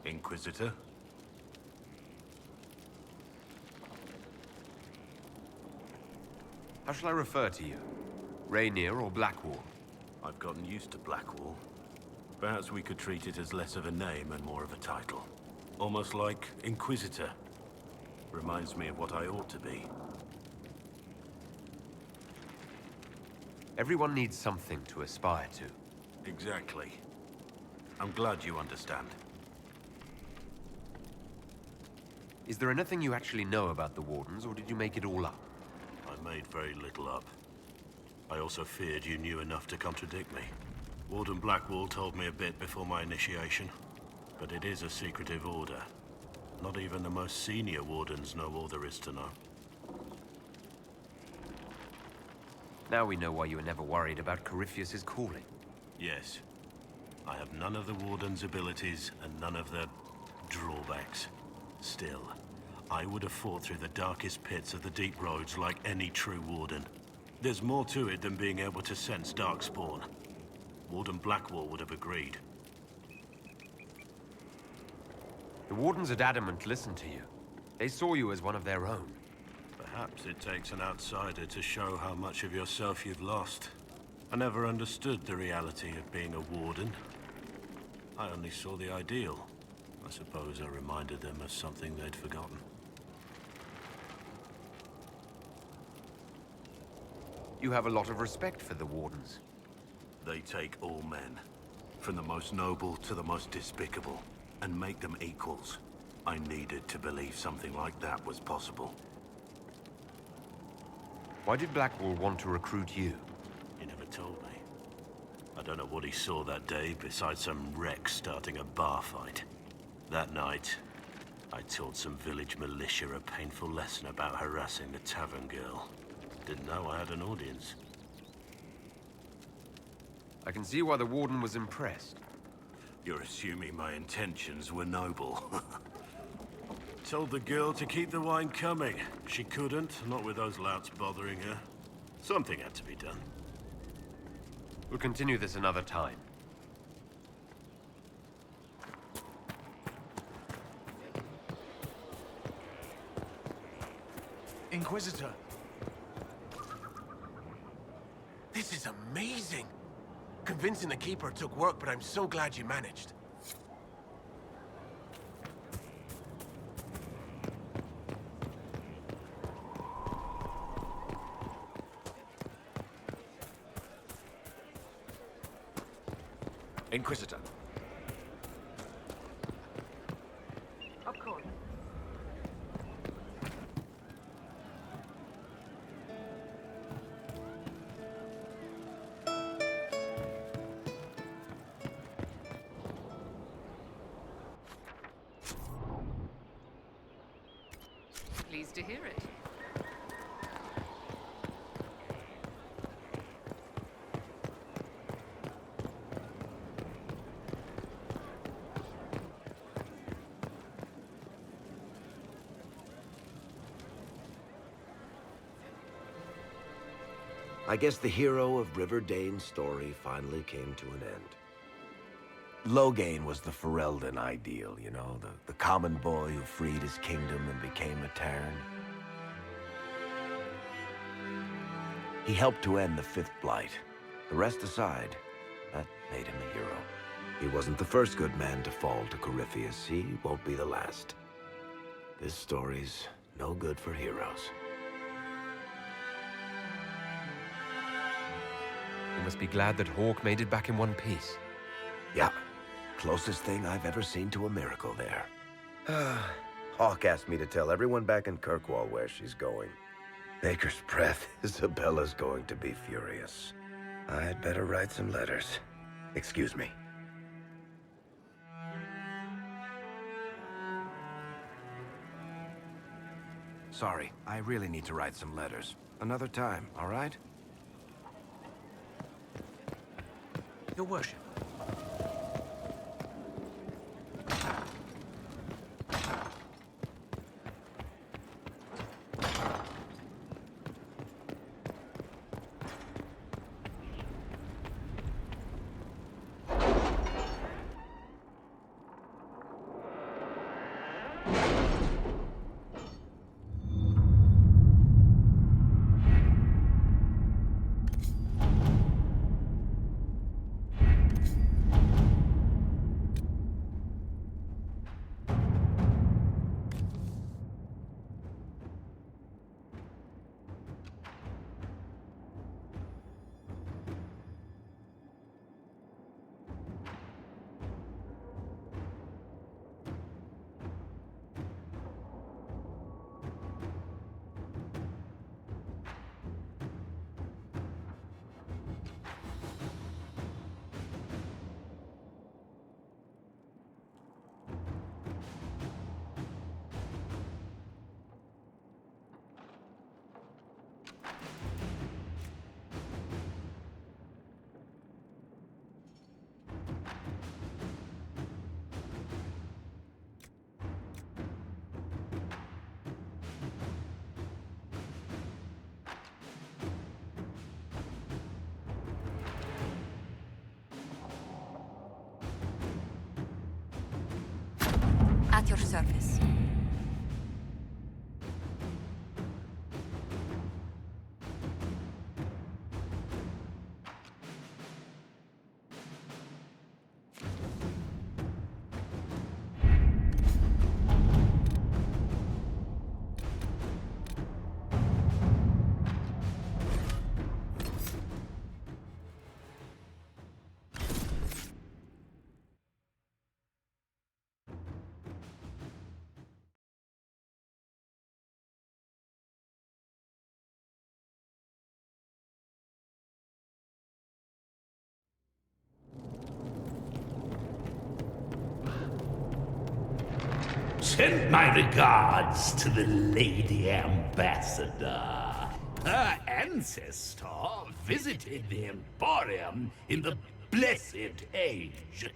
Inquisitor? How shall I refer to you? Rainier or Blackwall? I've gotten used to Blackwall. Perhaps we could treat it as less of a name and more of a title. Almost like Inquisitor. Reminds me of what I ought to be. Everyone needs something to aspire to. Exactly. I'm glad you understand. Is there anything you actually know about the Wardens, or did you make it all up? I made very little up. I also feared you knew enough to contradict me. Warden Blackwall told me a bit before my initiation, but it is a secretive order. Not even the most senior Wardens know all there is to know. Now we know why you were never worried about Corypheus's calling. Yes. I have none of the Warden's abilities and none of the drawbacks. Still, I would have fought through the darkest pits of the deep roads like any true Warden. There's more to it than being able to sense darkspawn. Warden Blackwall would have agreed. The Wardens at Adamant listened to you. They saw you as one of their own. Perhaps it takes an outsider to show how much of yourself you've lost. I never understood the reality of being a Warden. I only saw the ideal. I suppose I reminded them of something they'd forgotten. You have a lot of respect for the Wardens. They take all men, from the most noble to the most despicable, and make them equals. I needed to believe something like that was possible. Why did Blackwall want to recruit you? He never told me. I don't know what he saw that day, besides some wreck starting a bar fight. That night, I taught some village militia a painful lesson about harassing the tavern girl. Didn't know I had an audience. I can see why the Warden was impressed. You're assuming my intentions were noble. Told the girl to keep the wine coming. She couldn't, not with those louts bothering her. Something had to be done. We'll continue this another time. Inquisitor. This is amazing. Convincing the Keeper took work, but I'm so glad you managed. Inquisitor. Of course. Pleased to hear it. I guess the hero of River Dane's story finally came to an end. Loghain was the Ferelden ideal, you know, the common boy who freed his kingdom and became a Terran. He helped to end the Fifth Blight. The rest aside, that made him a hero. He wasn't the first good man to fall to Corypheus. He won't be the last. This story's no good for heroes. You must be glad that Hawke made it back in one piece. Yeah, closest thing I've ever seen to a miracle there. Hawke asked me to tell everyone back in Kirkwall where she's going. Baker's breath, Isabella's going to be furious. I'd better write some letters. Excuse me. Sorry, I really need to write some letters. Another time, all right? Your worship. At your service. Send my regards to the Lady Ambassador. Her ancestor visited the Emporium in the Blessed Age.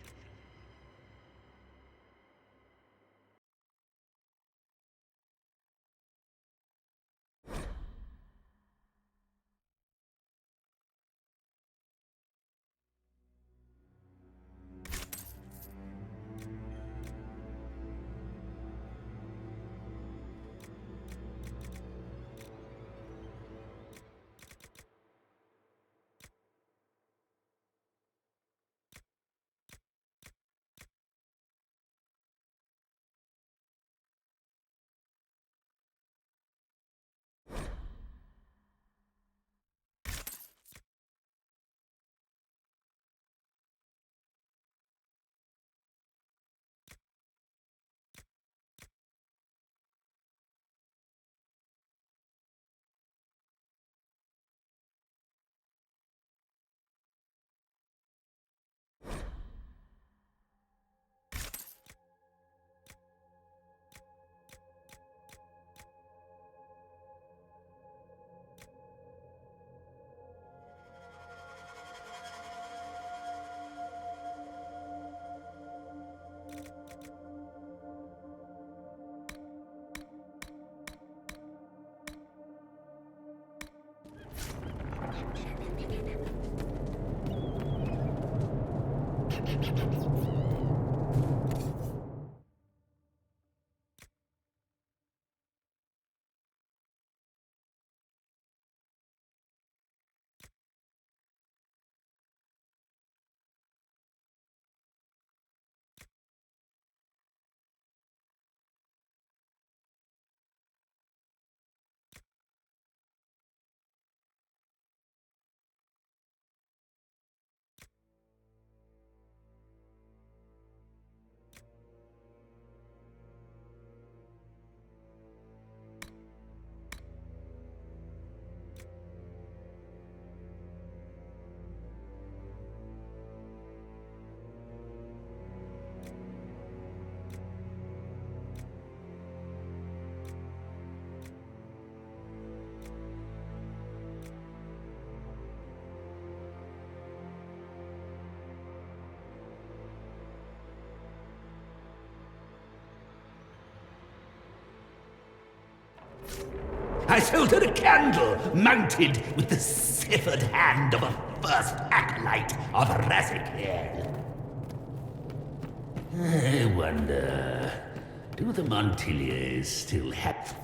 I sold her a candle mounted with the severed hand of a first acolyte of Raziel. I wonder, do the Montiliers still have...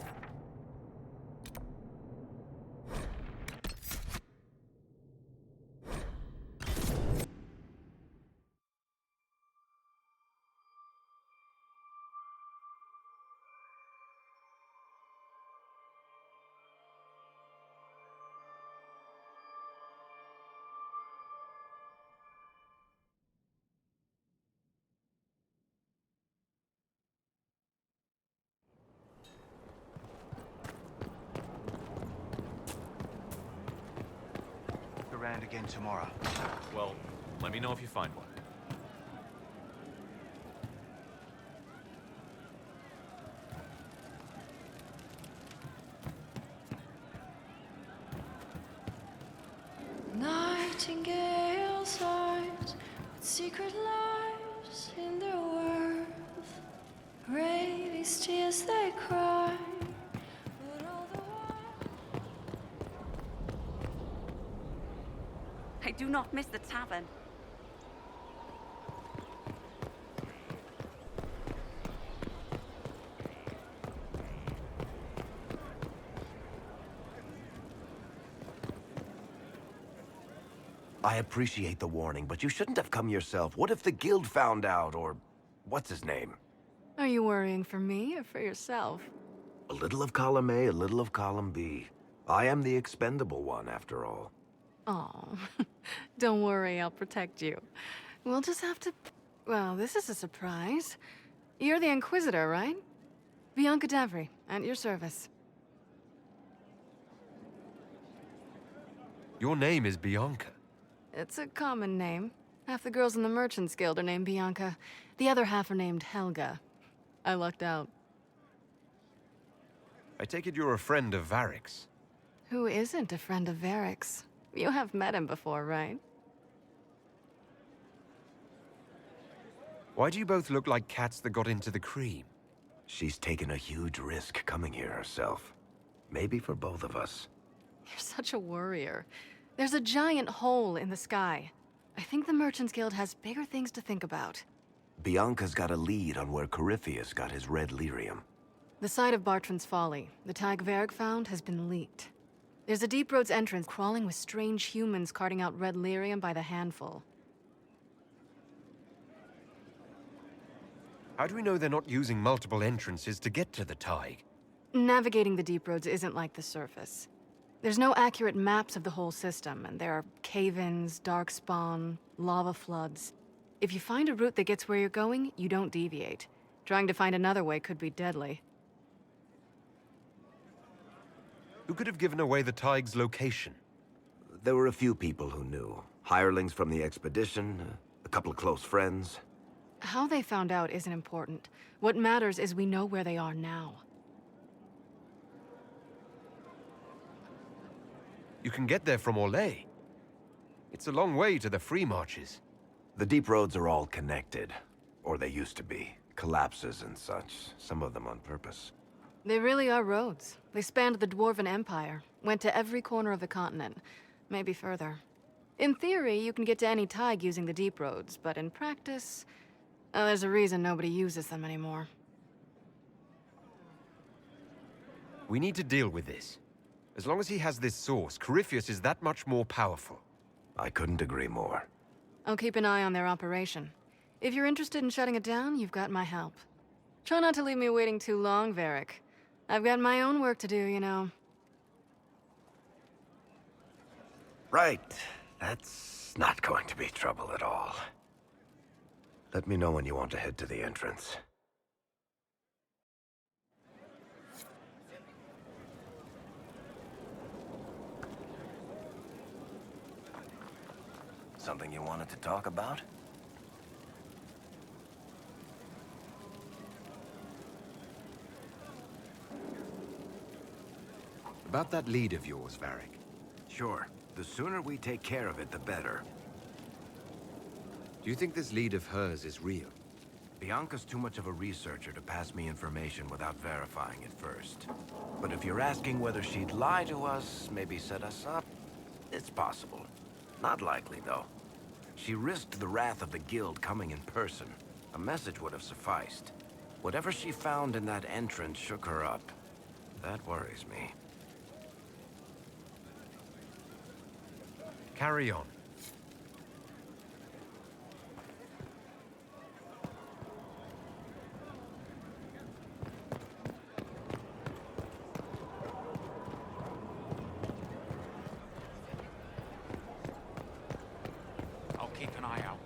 Around again tomorrow. Well, let me know if you find one. Nightingale sighs with secret lives in their worth. Brave these tears they cry. I do not miss the tavern. I appreciate the warning, but you shouldn't have come yourself. What if the guild found out, or... what's his name? Are you worrying for me or for yourself? A little of column A, a little of column B. I am the expendable one, after all. Oh, don't worry, I'll protect you. We'll just have to... Well, this is a surprise. You're the Inquisitor, right? Bianca Davry, at your service. Your name is Bianca. It's a common name. Half the girls in the Merchants Guild are named Bianca. The other half are named Helga. I lucked out. I take it you're a friend of Varric's. Who isn't a friend of Varric's? You have met him before, right? Why do you both look like cats that got into the cream? She's taken a huge risk coming here herself. Maybe for both of us. You're such a worrier. There's a giant hole in the sky. I think the Merchants Guild has bigger things to think about. Bianca's got a lead on where Corypheus got his red lyrium. The site of Bartrand's Folly, the tag Varric found, has been leaked. There's a Deep Roads entrance crawling with strange humans carting out red lyrium by the handful. How do we know they're not using multiple entrances to get to the Tig? Navigating the Deep Roads isn't like the surface. There's no accurate maps of the whole system, and there are cave-ins, darkspawn, lava floods. If you find a route that gets where you're going, you don't deviate. Trying to find another way could be deadly. Who could have given away the Tig's location? There were a few people who knew. Hirelings from the expedition, a couple of close friends. How they found out isn't important. What matters is we know where they are now. You can get there from Orlais. It's a long way to the Free Marches. The deep roads are all connected. Or they used to be. Collapses and such, some of them on purpose. They really are roads. They spanned the Dwarven Empire, went to every corner of the continent, maybe further. In theory, you can get to any Tig using the deep roads, but in practice, there's a reason nobody uses them anymore. We need to deal with this. As long as he has this source, Corypheus is that much more powerful. I couldn't agree more. I'll keep an eye on their operation. If you're interested in shutting it down, you've got my help. Try not to leave me waiting too long, Varric. I've got my own work to do, you know. Right. That's not going to be trouble at all. Let me know when you want to head to the entrance. Something you wanted to talk about? About that lead of yours, Varric. Sure. The sooner we take care of it, the better. Do you think this lead of hers is real? Bianca's too much of a researcher to pass me information without verifying it first. But if you're asking whether she'd lie to us, maybe set us up, it's possible. Not likely, though. She risked the wrath of the Guild coming in person. A message would have sufficed. Whatever she found in that entrance shook her up. That worries me. Carry on. I'll keep an eye out.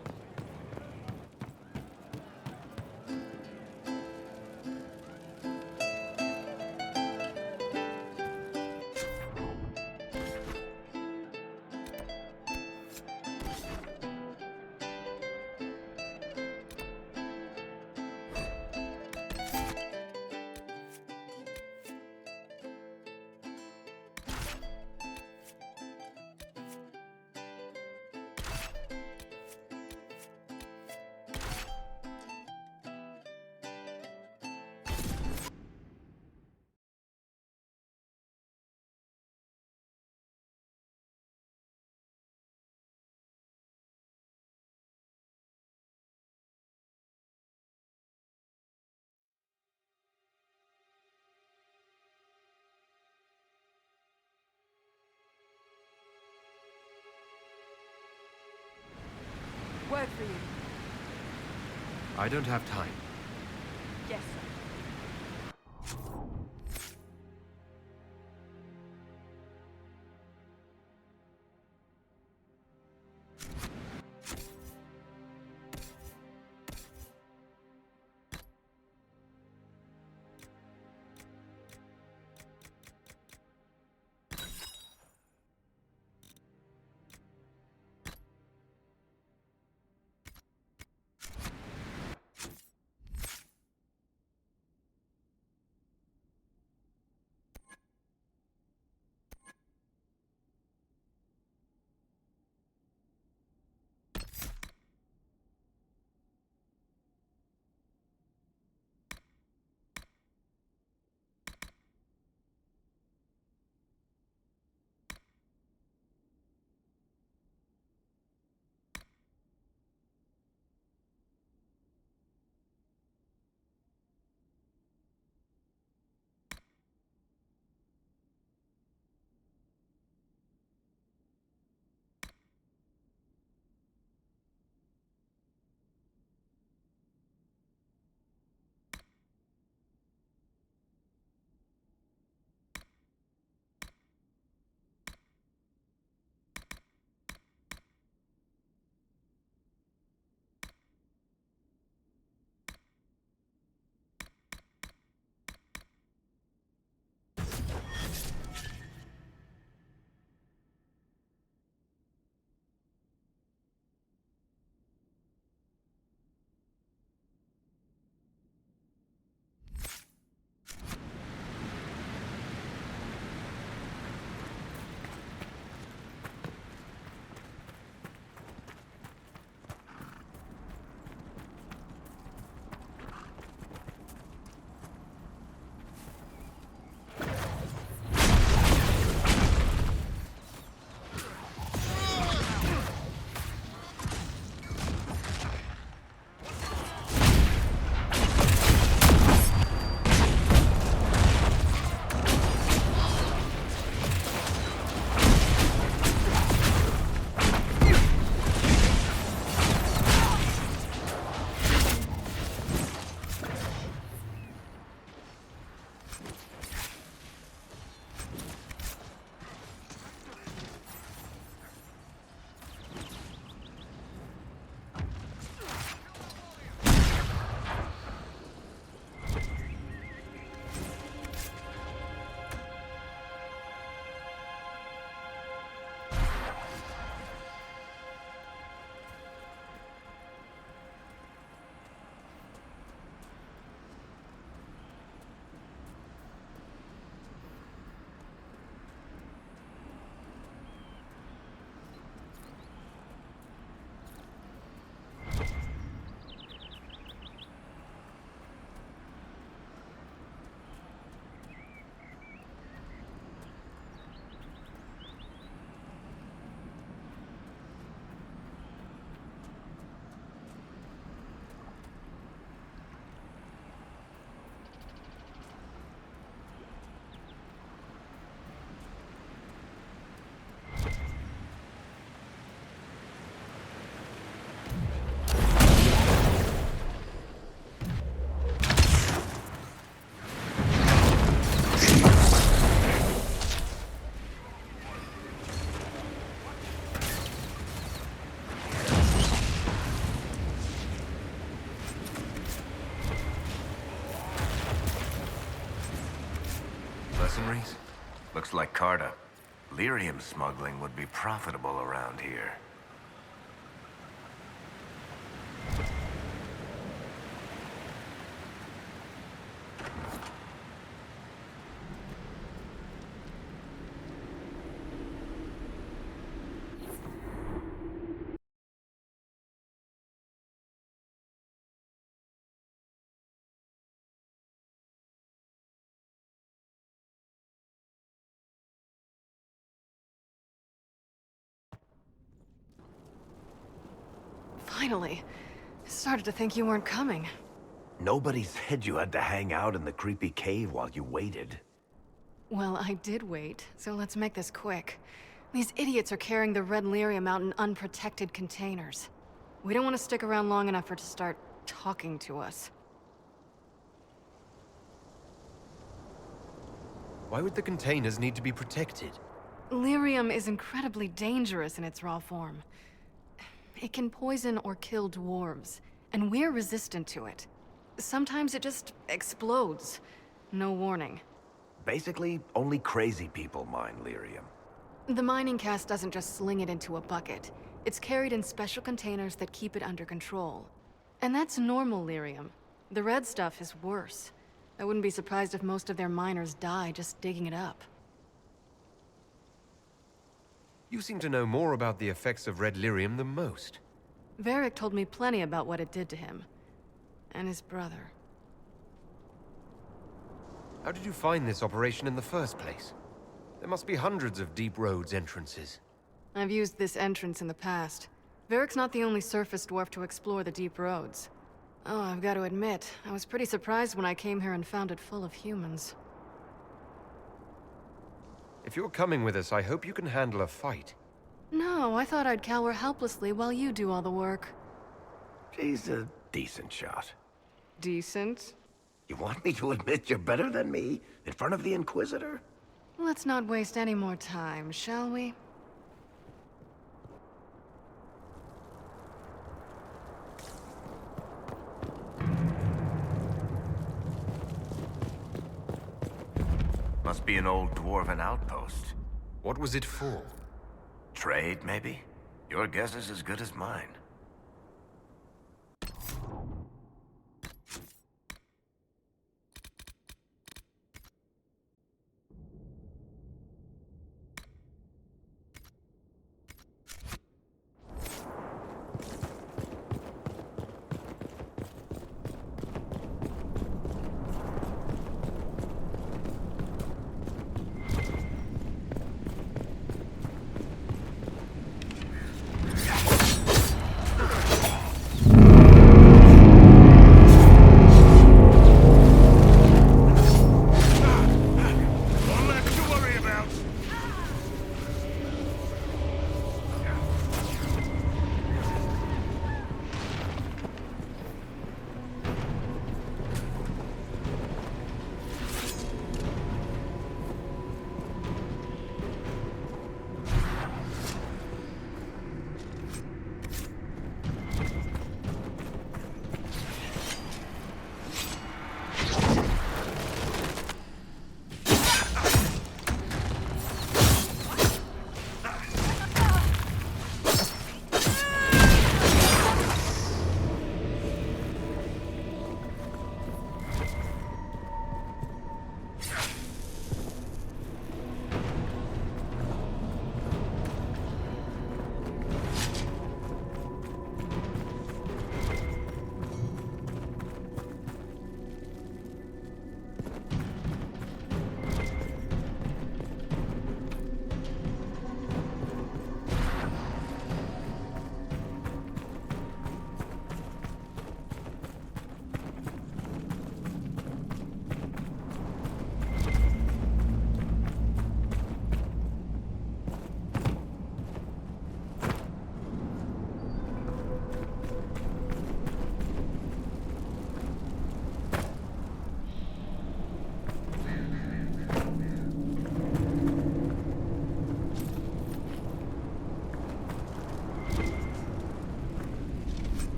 Word for you. I don't have time. Yes, sir. Looks like Carta. Lyrium smuggling would be profitable around here. Finally. I started to think you weren't coming. Nobody said you had to hang out in the creepy cave while you waited. Well, I did wait, so let's make this quick. These idiots are carrying the red lyrium out in unprotected containers. We don't want to stick around long enough for it to start talking to us. Why would the containers need to be protected? Lyrium is incredibly dangerous in its raw form. It can poison or kill dwarves, and we're resistant to it. Sometimes it just explodes. No warning. Basically, only crazy people mine lyrium. The mining cast doesn't just sling it into a bucket. It's carried in special containers that keep it under control. And that's normal lyrium. The red stuff is worse. I wouldn't be surprised if most of their miners die just digging it up. You seem to know more about the effects of red lyrium than most. Varric told me plenty about what it did to him. And his brother. How did you find this operation in the first place? There must be hundreds of deep roads entrances. I've used this entrance in the past. Varric's not the only surface dwarf to explore the deep roads. Oh, I've got to admit, I was pretty surprised when I came here and found it full of humans. If you're coming with us, I hope you can handle a fight. No, I thought I'd cower helplessly while you do all the work. She's a decent shot. Decent? You want me to admit you're better than me? In front of the Inquisitor? Let's not waste any more time, shall we? Must be an old dwarven outpost. What was it for? Trade, maybe? Your guess is as good as mine.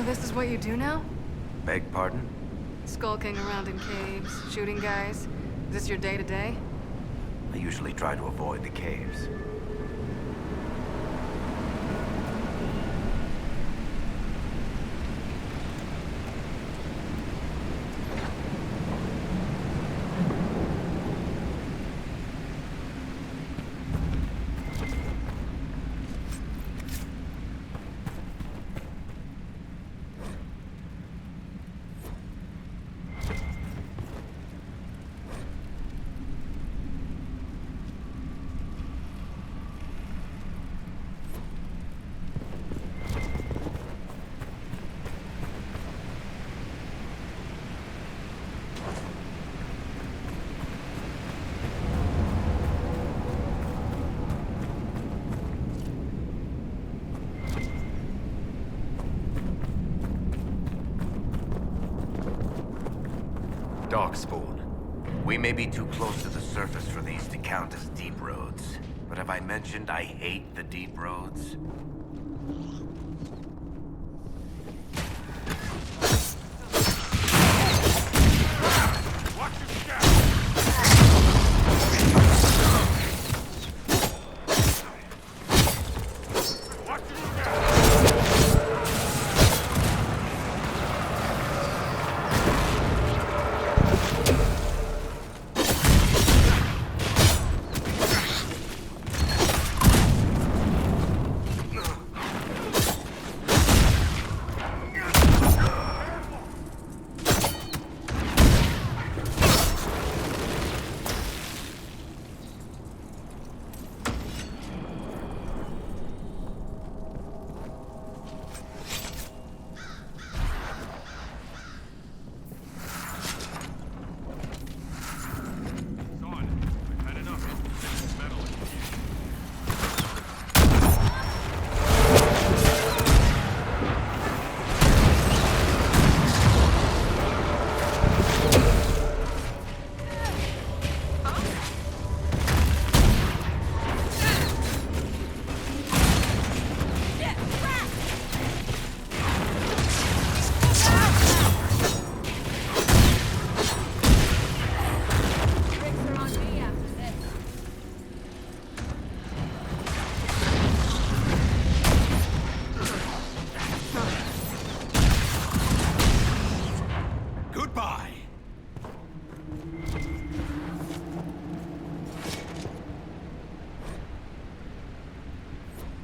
this is what you do now? Beg pardon? Skulking around in caves, shooting guys. Is this your day-to-day? I usually try to avoid the caves. Darkspawn. We may be too close to the surface for these to count as deep roads. But have I mentioned I hate the deep roads?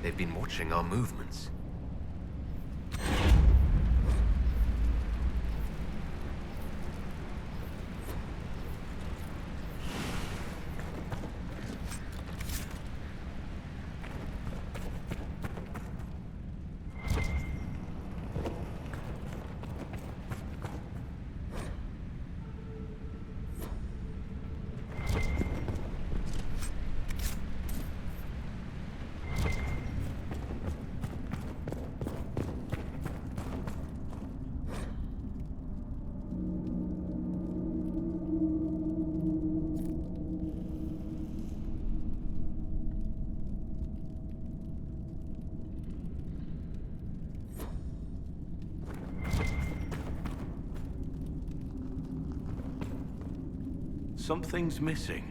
They've been watching our movements. Something's missing.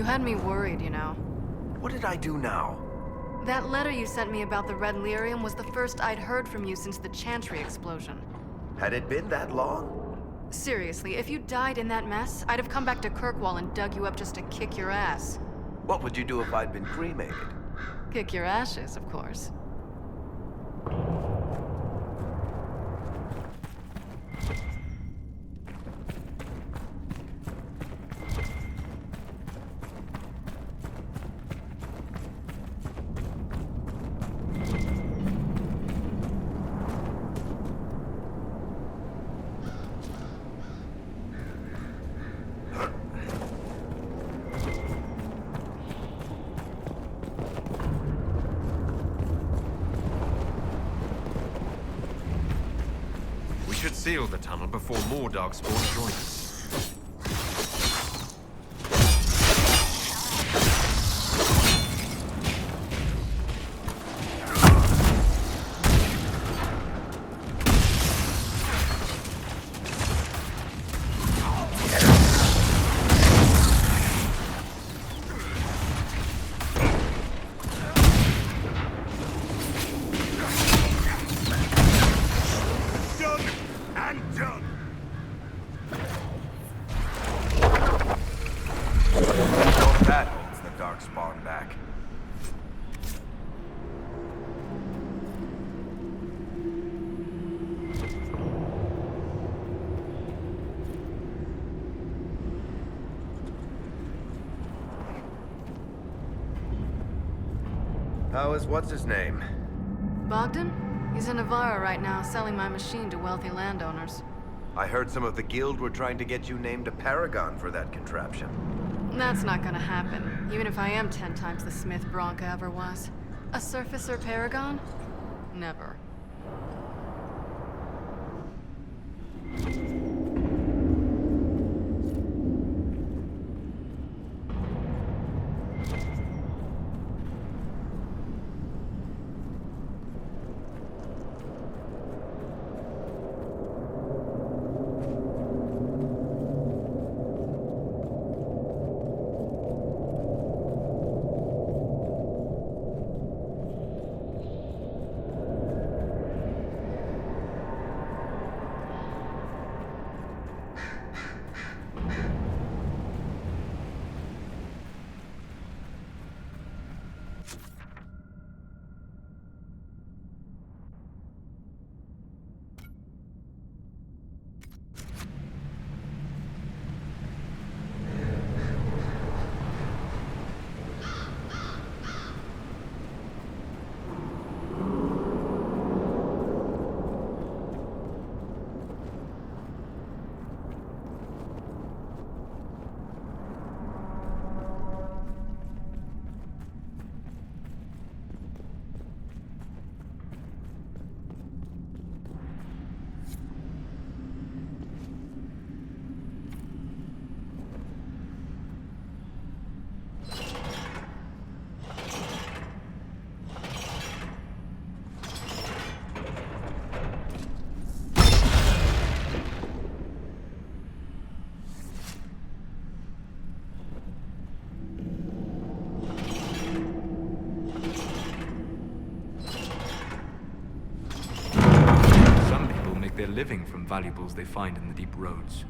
had me worried, you know. What did I do now? That letter you sent me about the Red Lyrium was the first I'd heard from you since the Chantry explosion. Had it been that long? Seriously, if you died in that mess, I'd have come back to Kirkwall and dug you up just to kick your ass. What would you do if I'd been cremated? Kick your ashes, of course. We should seal the tunnel before more darkspawn join us. That holds the darkspawn back. How is what's-his-name? Bogdan? He's in Navarra right now, selling my machine to wealthy landowners. I heard some of the guild were trying to get you named a paragon for that contraption. That's not gonna happen, even if I am 10 times the Smith Bronca ever was. A surfacer paragon? Never. Their living from valuables they find in the deep roads.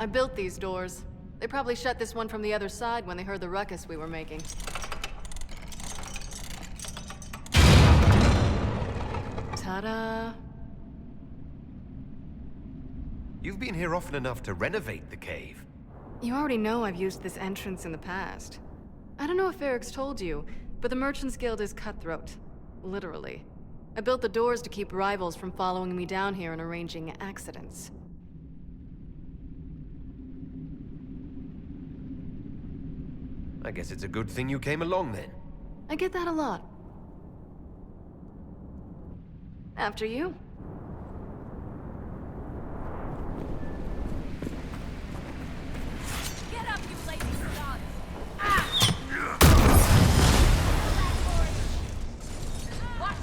I built these doors. They probably shut this one from the other side when they heard the ruckus we were making. Ta-da! You've been here often enough to renovate the cave. You already know I've used this entrance in the past. I don't know if Eric's told you, but the Merchants Guild is cutthroat. Literally. I built the doors to keep rivals from following me down here and arranging accidents. I guess it's a good thing you came along then. I get that a lot. After you. Get up, you lazy sod! Watch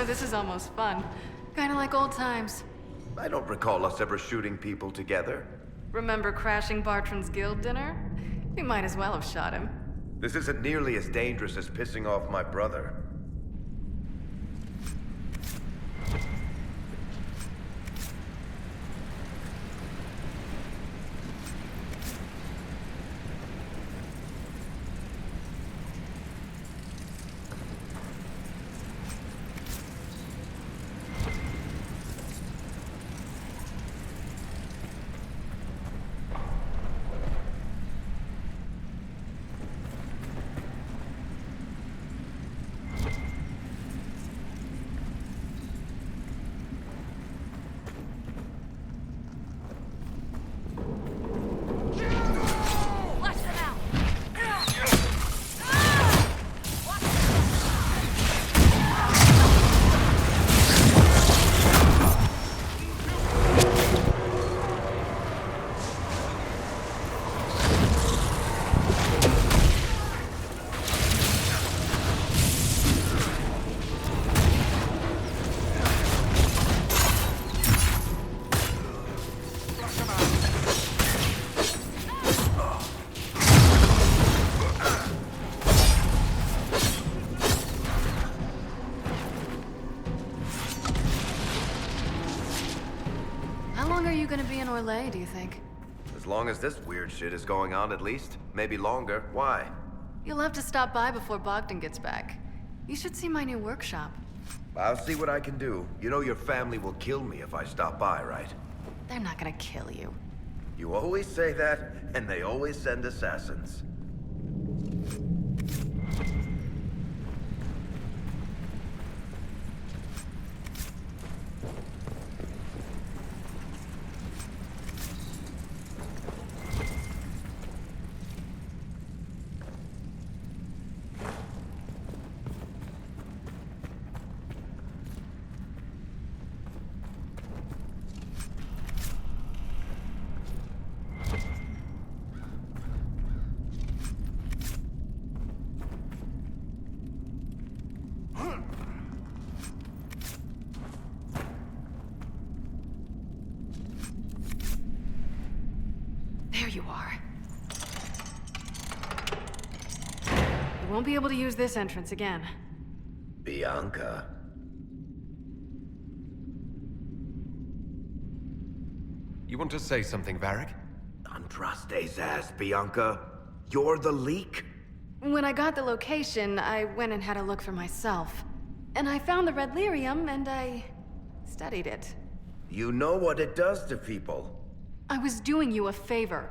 This is almost fun. Kinda like old times. I don't recall us ever shooting people together. Remember crashing Bartran's guild dinner? We might as well have shot him. This isn't nearly as dangerous as pissing off my brother. Orlais, do you think? As long as this weird shit is going on, at least. Maybe longer. Why? You'll have to stop by before Bogdan gets back. You should see my new workshop. I'll see what I can do. You know your family will kill me if I stop by, right? They're not gonna kill you. You always say that, and they always send assassins. There you are. You won't be able to use this entrance again. Bianca. You want to say something, Varric? Andraste's ass, Bianca. You're the leak? When I got the location, I went and had a look for myself. And I found the red lyrium, and I studied it. You know what it does to people. I was doing you a favor.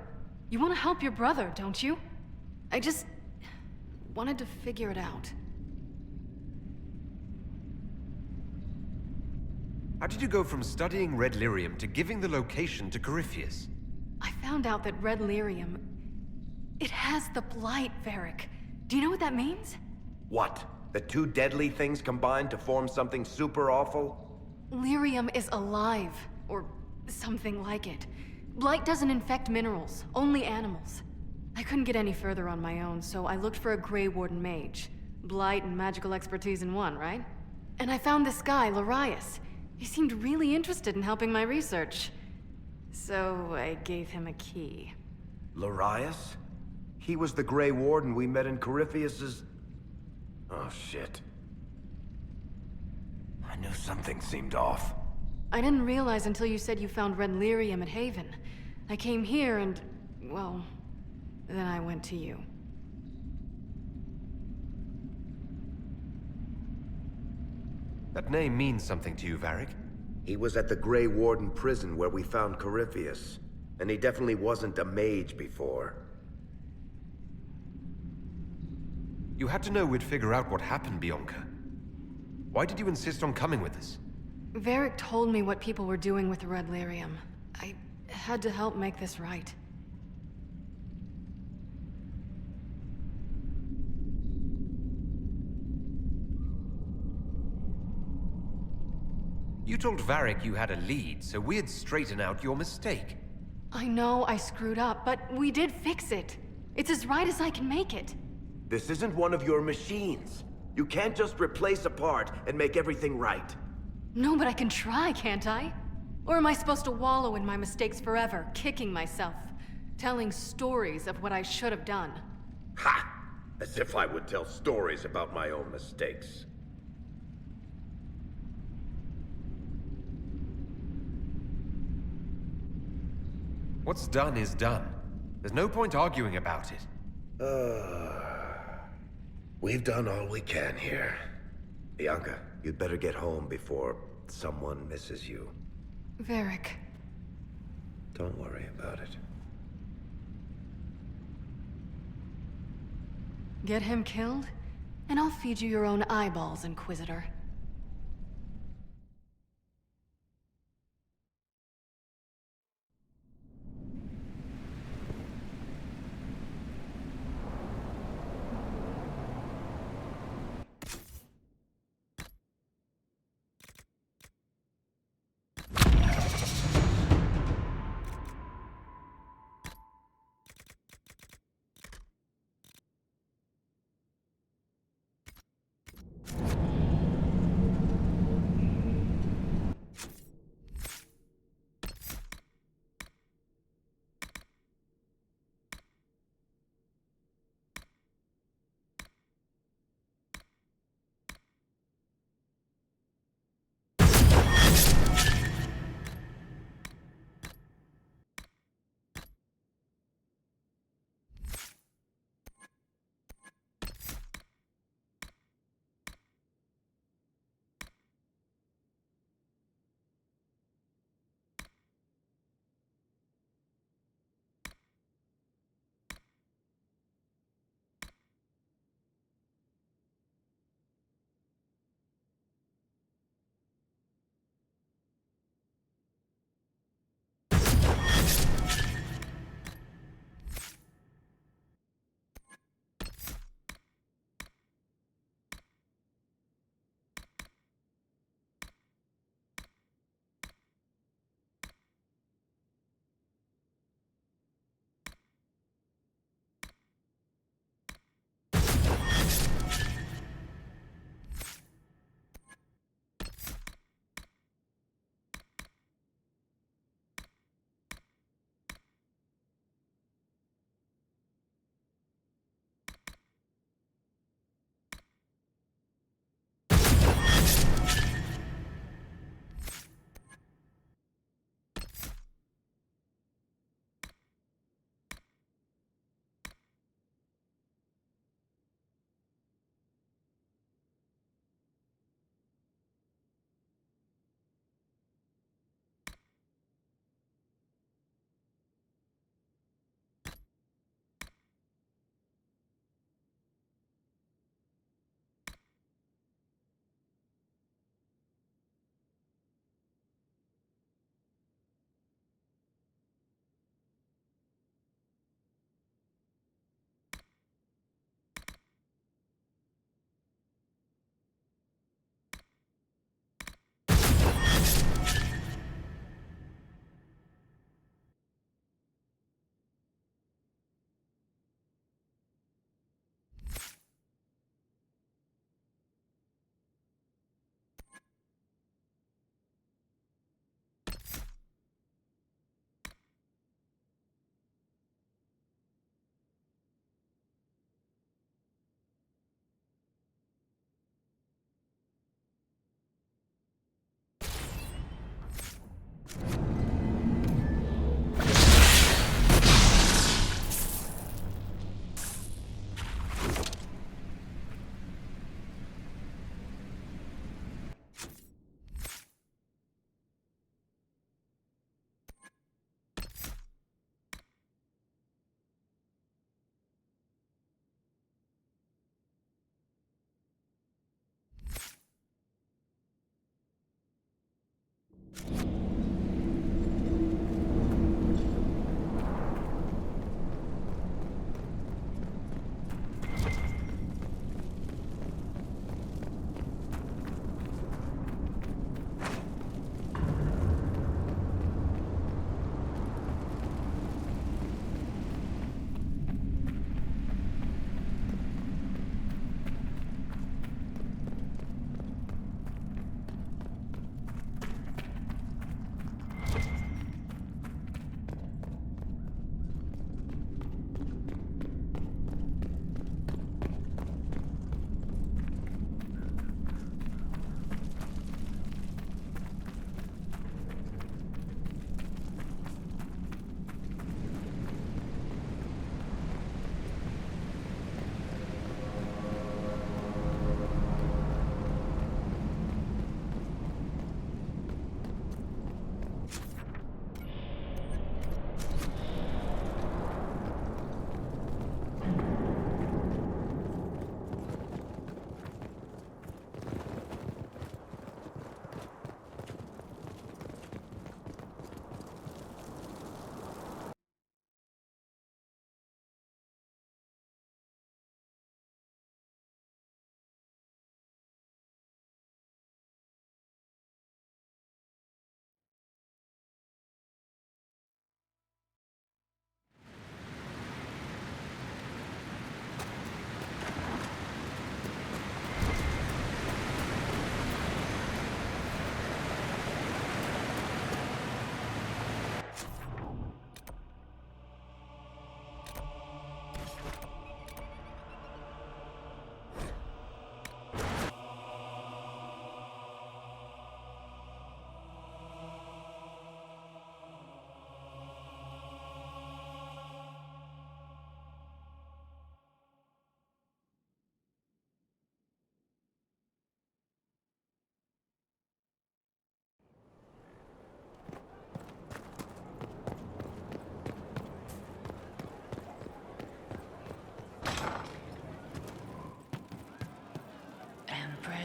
You want to help your brother, don't you? I just wanted to figure it out. How did you go from studying red lyrium to giving the location to Corypheus? I found out that red lyrium... it has the blight, Varric. Do you know what that means? What? The two deadly things combined to form something super awful? Lyrium is alive, or something like it. Blight doesn't infect minerals, only animals. I couldn't get any further on my own, so I looked for a Grey Warden mage. Blight and magical expertise in one, right? And I found this guy, Larius. He seemed really interested in helping my research. So I gave him a key. Larius? He was the Grey Warden we met in Corypheus's... Oh, shit. I knew something seemed off. I didn't realize until you said you found red lyrium at Haven. I came here and, well, then I went to you. That name means something to you, Varric? He was at the Grey Warden prison where we found Corypheus. And he definitely wasn't a mage before. You had to know we'd figure out what happened, Bianca. Why did you insist on coming with us? Varric told me what people were doing with the red lyrium. I had to help make this right. You told Varric you had a lead, so we'd straighten out your mistake. I know I screwed up, but we did fix it. It's as right as I can make it. This isn't one of your machines. You can't just replace a part and make everything right. No, but I can try, can't I? Or am I supposed to wallow in my mistakes forever, kicking myself, telling stories of what I should have done? Ha! As if I would tell stories about my own mistakes. What's done is done. There's no point arguing about it. We've done all we can here. Bianca, you'd better get home before someone misses you. Varric. Don't worry about it. Get him killed, and I'll feed you your own eyeballs, Inquisitor.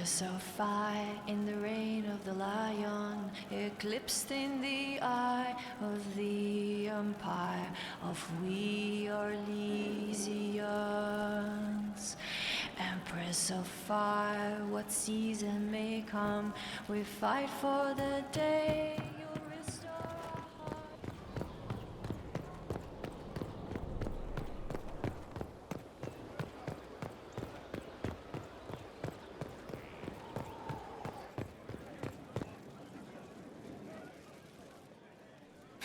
Empress of fire in the reign of the lion, eclipsed in the eye of the empire of we Orlesians. Empress of fire, what season may come, we fight for the day you'll restore our heart.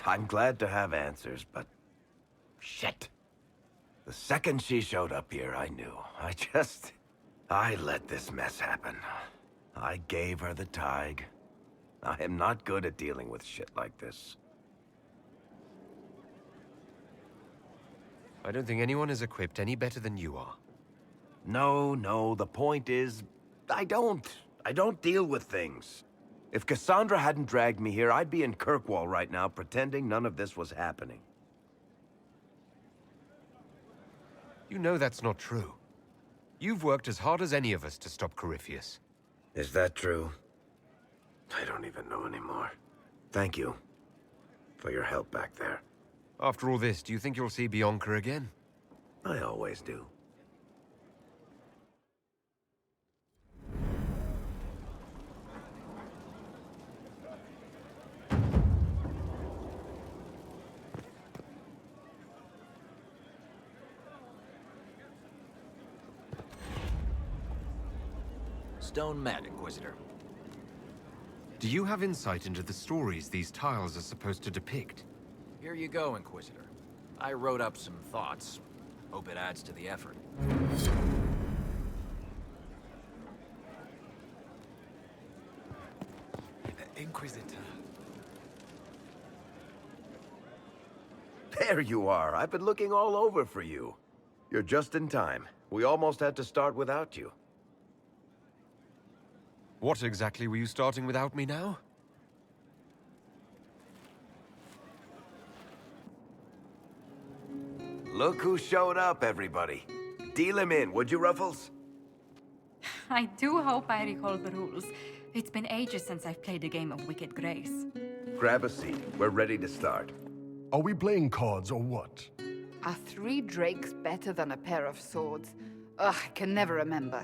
I'm glad to have answers, but... shit. The second she showed up here, I knew. I let this mess happen. I gave her the Tig. I am not good at dealing with shit like this. I don't think anyone is equipped any better than you are. No, the point is, I don't deal with things. If Cassandra hadn't dragged me here, I'd be in Kirkwall right now pretending none of this was happening. You know that's not true. You've worked as hard as any of us to stop Corypheus. Is that true? I don't even know anymore. Thank you for your help back there. After all this, do you think you'll see Bianca again? I always do. Stone Mat, Inquisitor. Do you have insight into the stories these tiles are supposed to depict? Here you go, Inquisitor. I wrote up some thoughts. Hope it adds to the effort. Inquisitor. There you are. I've been looking all over for you. You're just in time. We almost had to start without you. What exactly were you starting without me now? Look who showed up, everybody. Deal him in, would you, Ruffles? I do hope I recall the rules. It's been ages since I've played a game of Wicked Grace. Grab a seat. We're ready to start. Are we playing cards or what? Are 3 drakes better than a pair of swords? Ugh, I can never remember.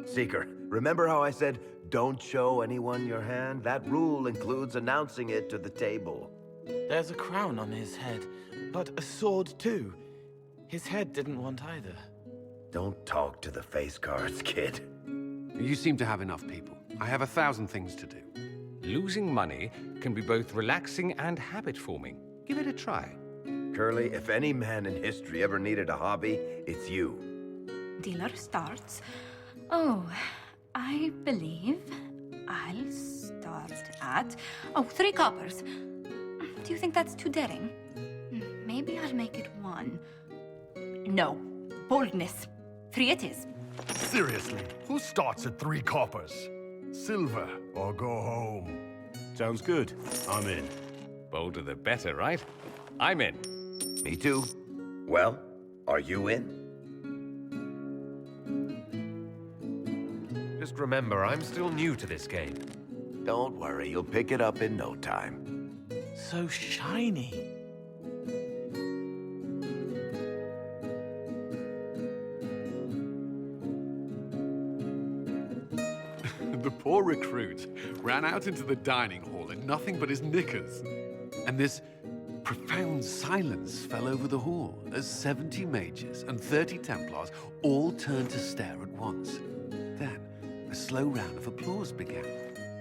Seeker, remember how I said, don't show anyone your hand? That rule includes announcing it to the table. There's a crown on his head, but a sword too. His head didn't want either. Don't talk to the face cards, kid. You seem to have enough people. I have 1,000 things to do. Losing money can be both relaxing and habit-forming. Give it a try. Curly, if any man in history ever needed a hobby, it's you. Dealer starts. Oh, I believe I'll start at... 3 coppers. Do you think that's too daring? Maybe I'll make it 1. No. Boldness. 3 it is. Seriously, who starts at 3 coppers? Silver or go home? Sounds good. I'm in. Bolder the better, right? I'm in. Me too. Well, are you in? Just remember, I'm still new to this game. Don't worry, you'll pick it up in no time. So shiny. The poor recruit ran out into the dining hall in nothing but his knickers. And this profound silence fell over the hall as 70 mages and 30 Templars all turned to stare at once. Then, a slow round of applause began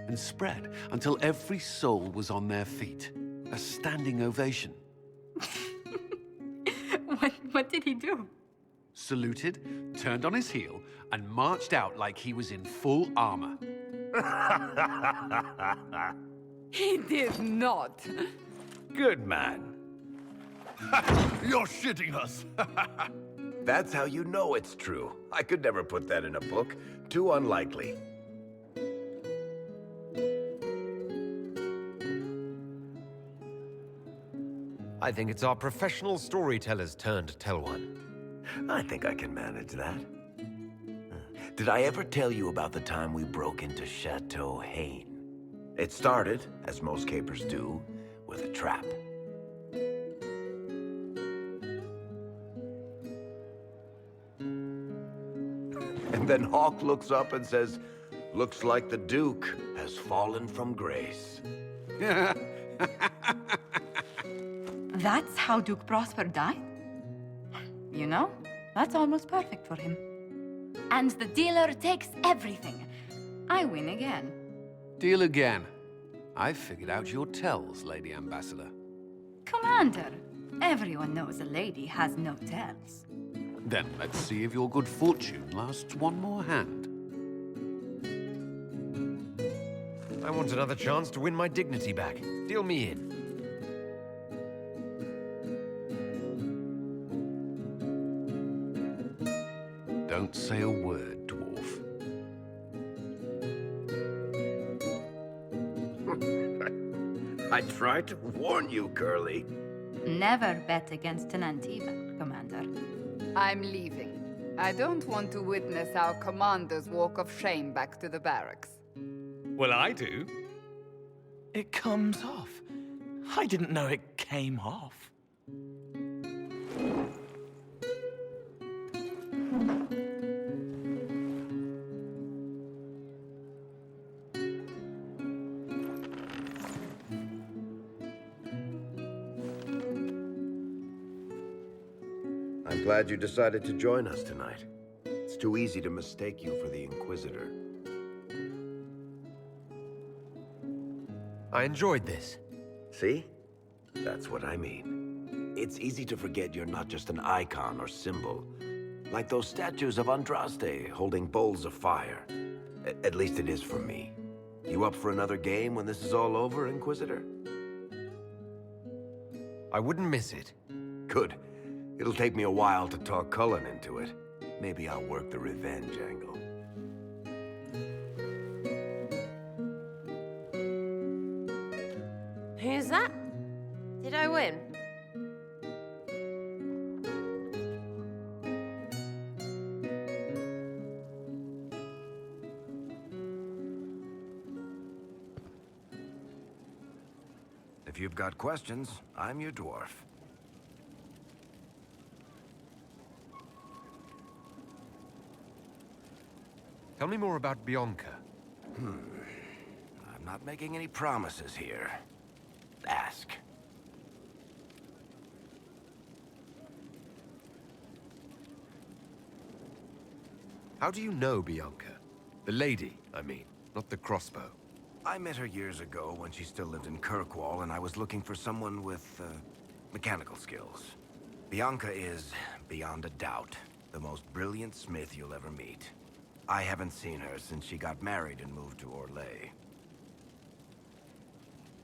and spread until every soul was on their feet. A standing ovation. What did he do? Saluted, turned on his heel, and marched out like he was in full armor. He did not. Good man. You're shitting us. That's how you know it's true. I could never put that in a book. Too unlikely. I think it's our professional storyteller's turn to tell one. I think I can manage that. Did I ever tell you about the time we broke into Chateau Haine? It started, as most capers do, with a trap. And then Hawk looks up and says, "Looks like the Duke has fallen from grace." That's how Duke Prosper died? You know, that's almost perfect for him. And the dealer takes everything. I win again. Deal again. I've figured out your tells, Lady Ambassador. Commander, everyone knows a lady has no tells. Then let's see if your good fortune lasts one more hand. I want another chance to win my dignity back. Deal me in. Don't say a word, dwarf. I tried to warn you, Curly. Never bet against an Antivan, Commander. I'm leaving. I don't want to witness our commander's walk of shame back to the barracks. Well, I do. It comes off. I didn't know it came off. I'm glad you decided to join us tonight. It's too easy to mistake you for the Inquisitor. I enjoyed this. See? That's what I mean. It's easy to forget you're not just an icon or symbol. Like those statues of Andraste holding bowls of fire. At least it is for me. You up for another game when this is all over, Inquisitor? I wouldn't miss it. Good. It'll take me a while to talk Cullen into it. Maybe I'll work the revenge angle. Who's that? Did I win? If you've got questions, I'm your dwarf. Tell me more about Bianca. I'm not making any promises here. Ask. How do you know Bianca? The lady, I mean, not the crossbow. I met her years ago when she still lived in Kirkwall, and I was looking for someone with, mechanical skills. Bianca is, beyond a doubt, the most brilliant smith you'll ever meet. I haven't seen her since she got married and moved to Orlais.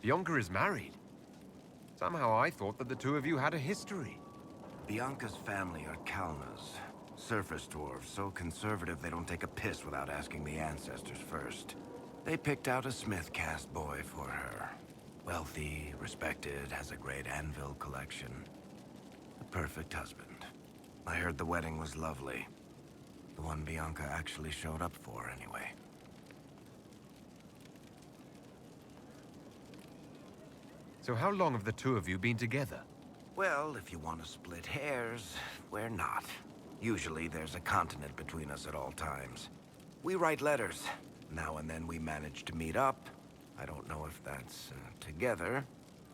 Bianca is married? Somehow I thought that the two of you had a history. Bianca's family are Kalnas. Surface dwarves, so conservative they don't take a piss without asking the ancestors first. They picked out a smith caste boy for her. Wealthy, respected, has a great anvil collection. The perfect husband. I heard the wedding was lovely. The one Bianca actually showed up for, anyway. So how long have the two of you been together? Well, if you want to split hairs, we're not. Usually there's a continent between us at all times. We write letters. Now and then we manage to meet up. I don't know if that's together.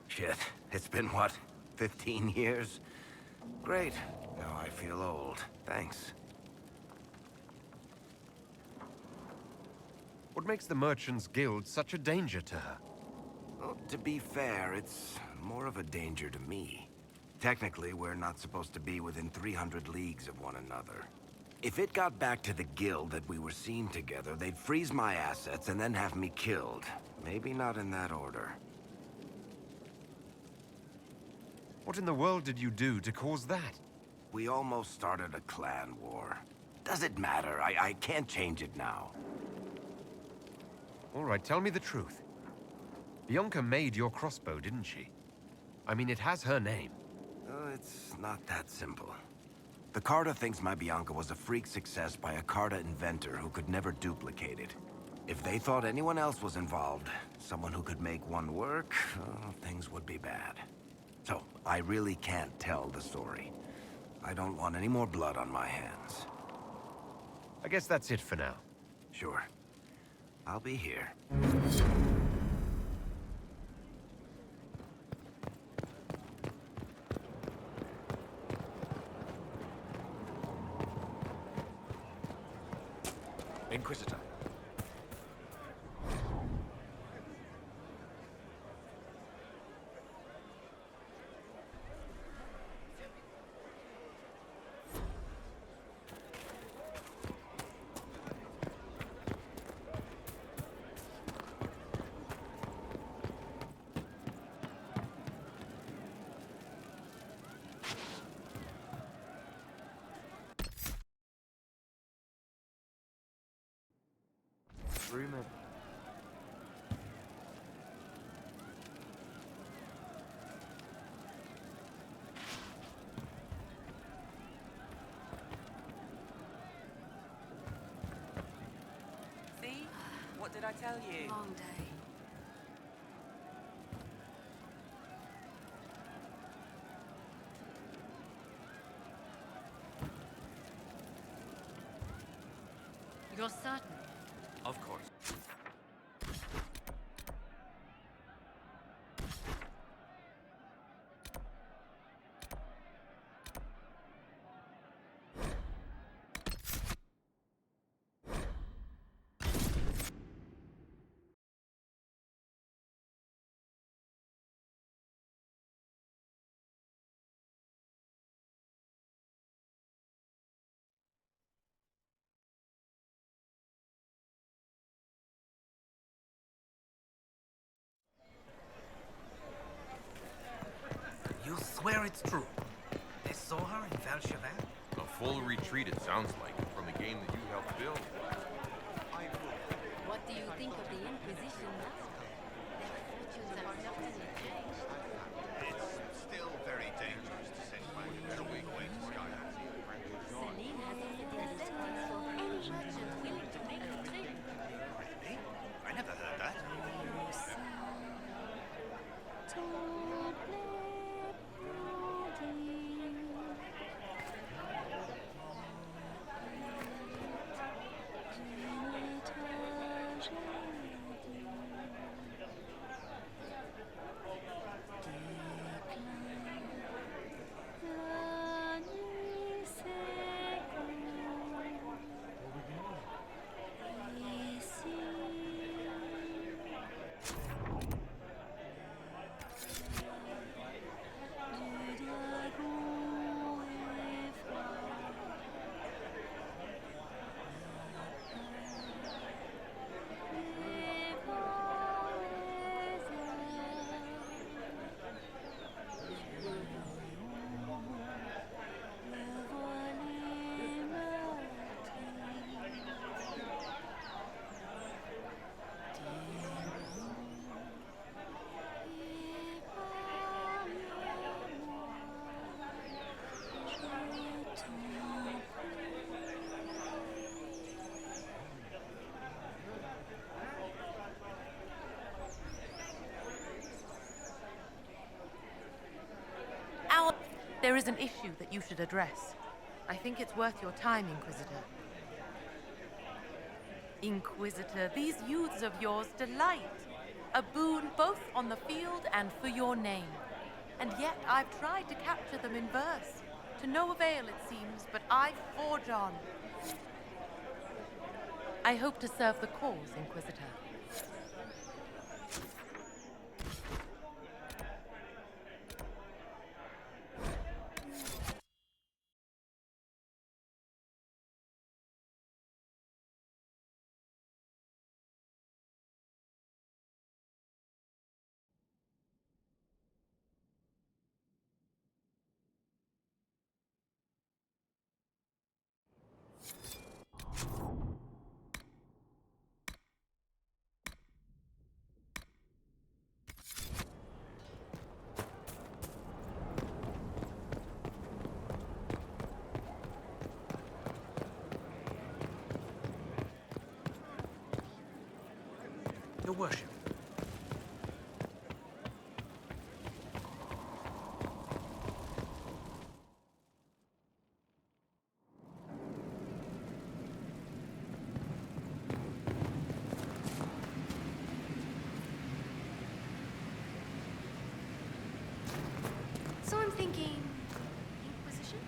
Shit, it's been what, 15 years? Great. Now I feel old. Thanks. What makes the Merchants Guild such a danger to her? Well, to be fair, it's more of a danger to me. Technically, we're not supposed to be within 300 leagues of one another. If it got back to the guild that we were seen together, they'd freeze my assets and then have me killed. Maybe not in that order. What in the world did you do to cause that? We almost started a clan war. Does it matter? I can't change it now. All right, tell me the truth. Bianca made your crossbow, didn't she? I mean, it has her name. It's not that simple. The Carta thinks my Bianca was a freak success by a Carta inventor who could never duplicate it. If they thought anyone else was involved, someone who could make one work, things would be bad. So, I really can't tell the story. I don't want any more blood on my hands. I guess that's it for now. Sure. I'll be here. Inquisitor. Rumor. See? What did I tell you? Long day. You're certain? Of course. You swear it's true? They saw her in Valchevet? A full retreat, it sounds like, from the game that you helped build. What do you think of the Inquisition now? Their fortunes are certainly changed. It's still very dangerous to send back a middleweight away to Skyland. Celine has offered the assistance for any merchant willing to make the trip. I never heard that. There is an issue that you should address. I think it's worth your time, Inquisitor. Inquisitor, these youths of yours delight. A boon both on the field and for your name. And yet I've tried to capture them in verse. To no avail, it seems, but I forge on. I hope to serve the cause, Inquisitor. Your worship. So I'm thinking... Inquisition?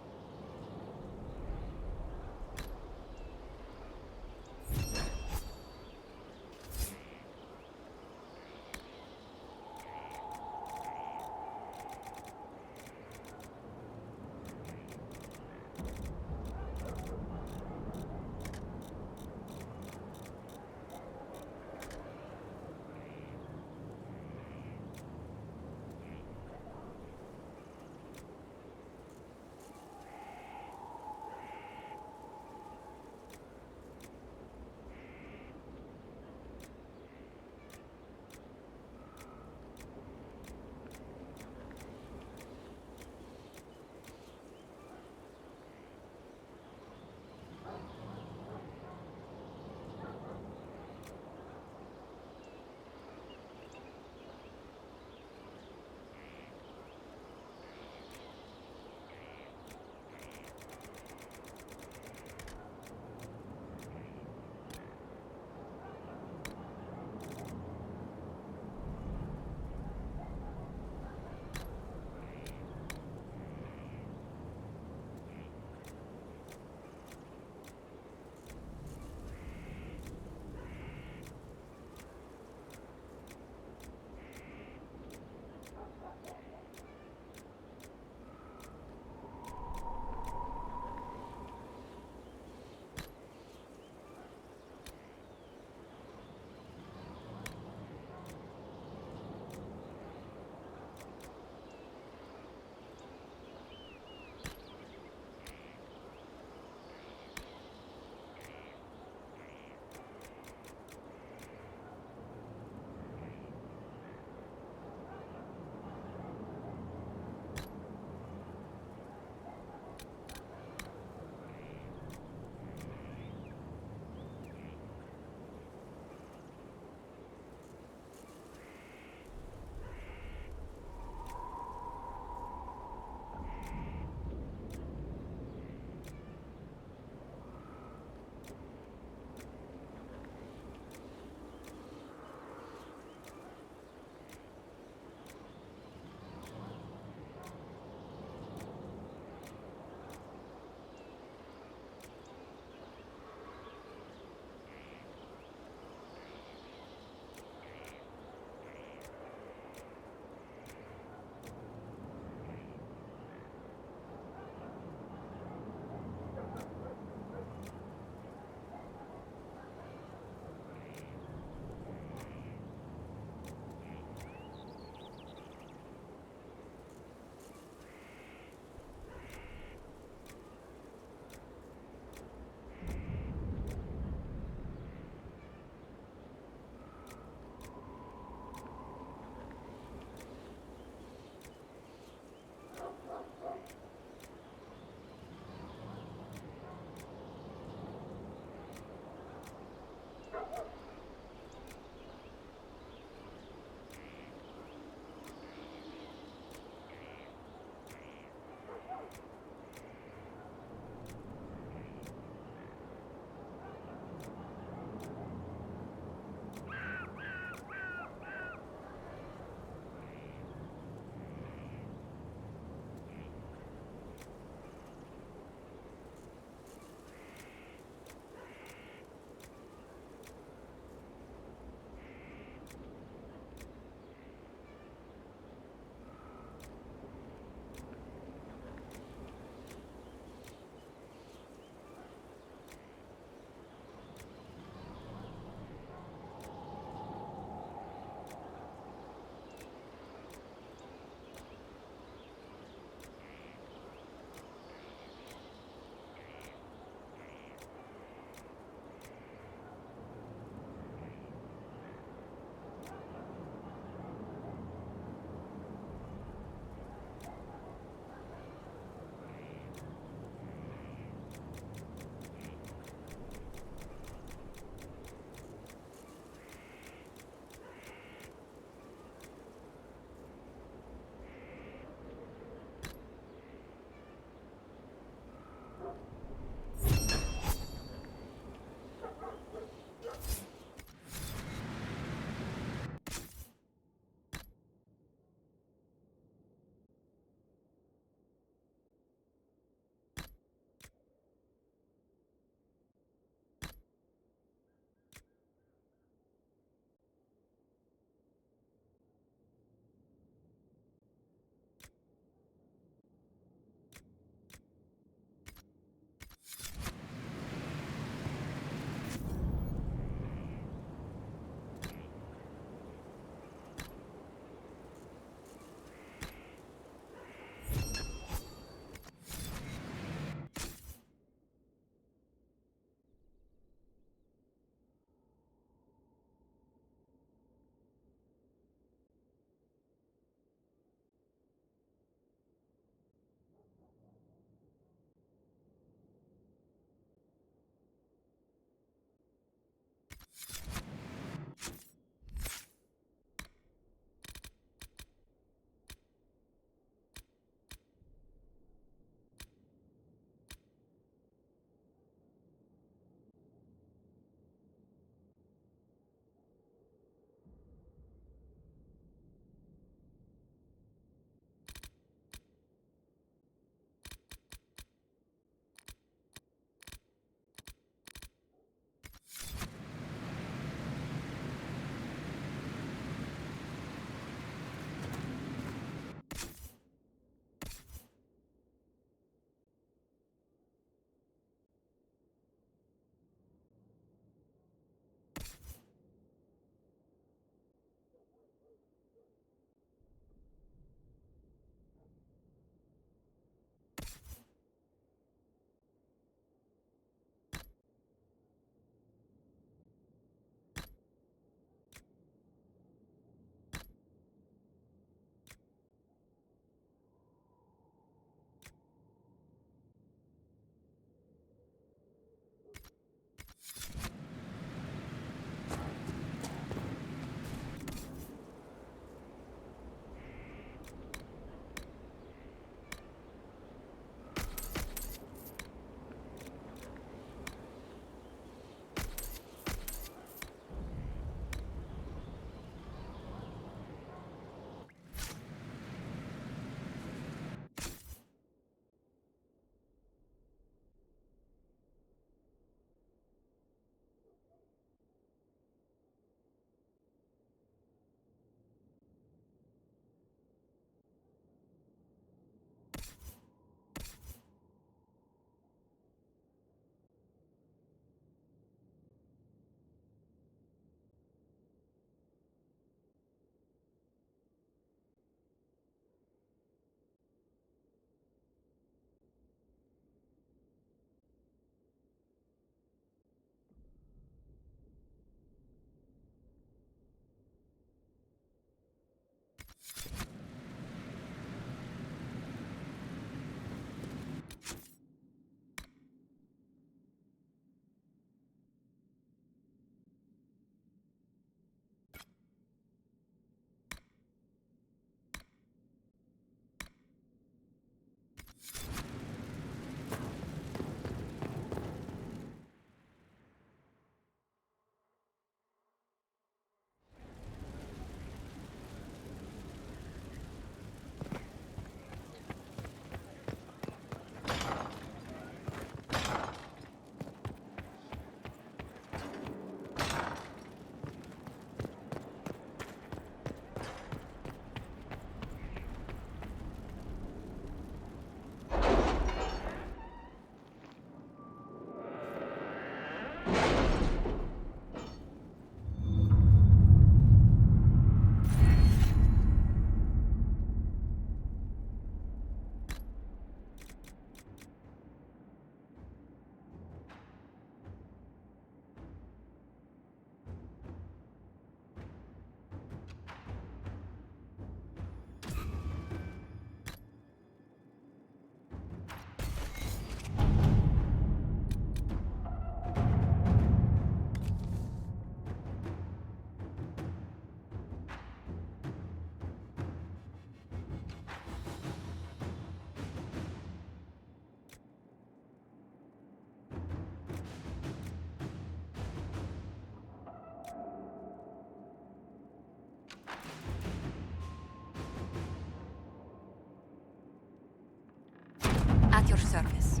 service.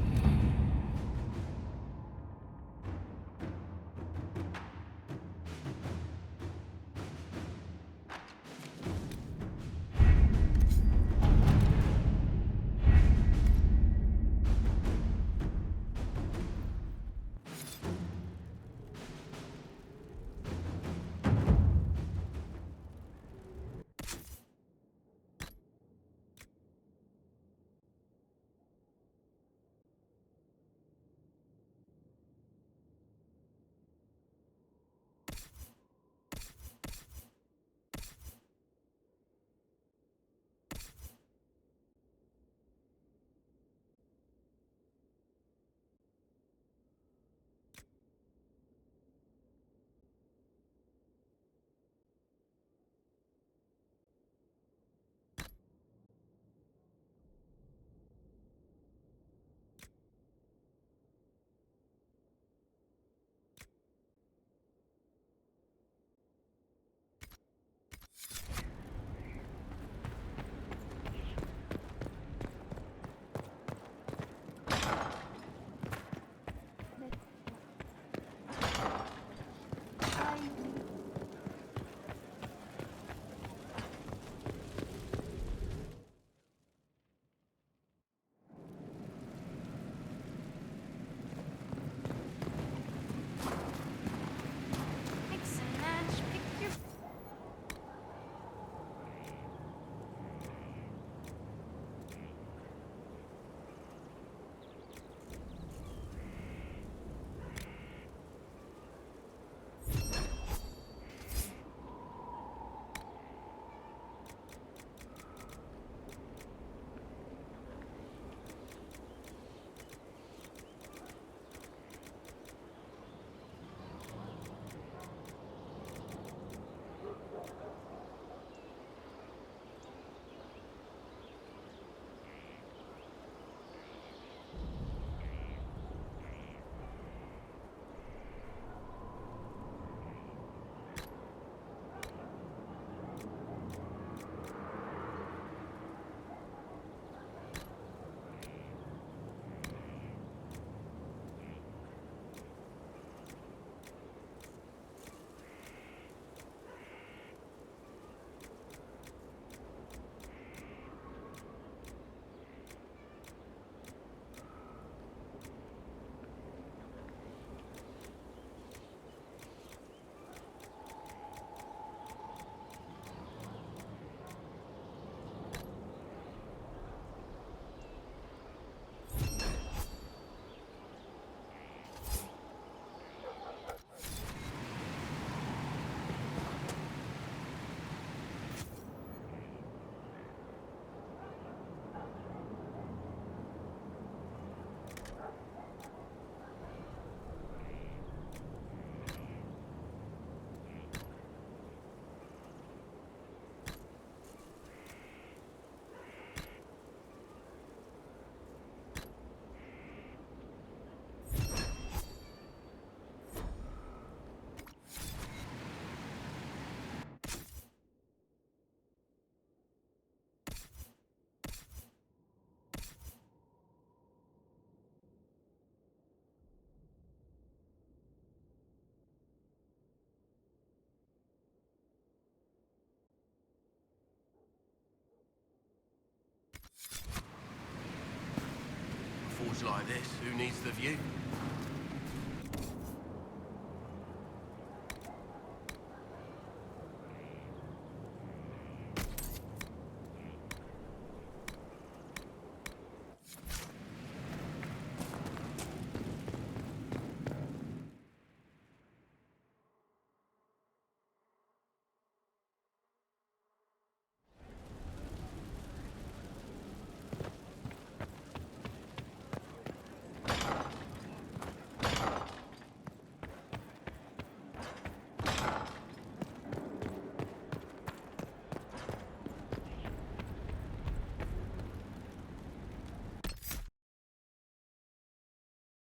Forge like this, who needs the view?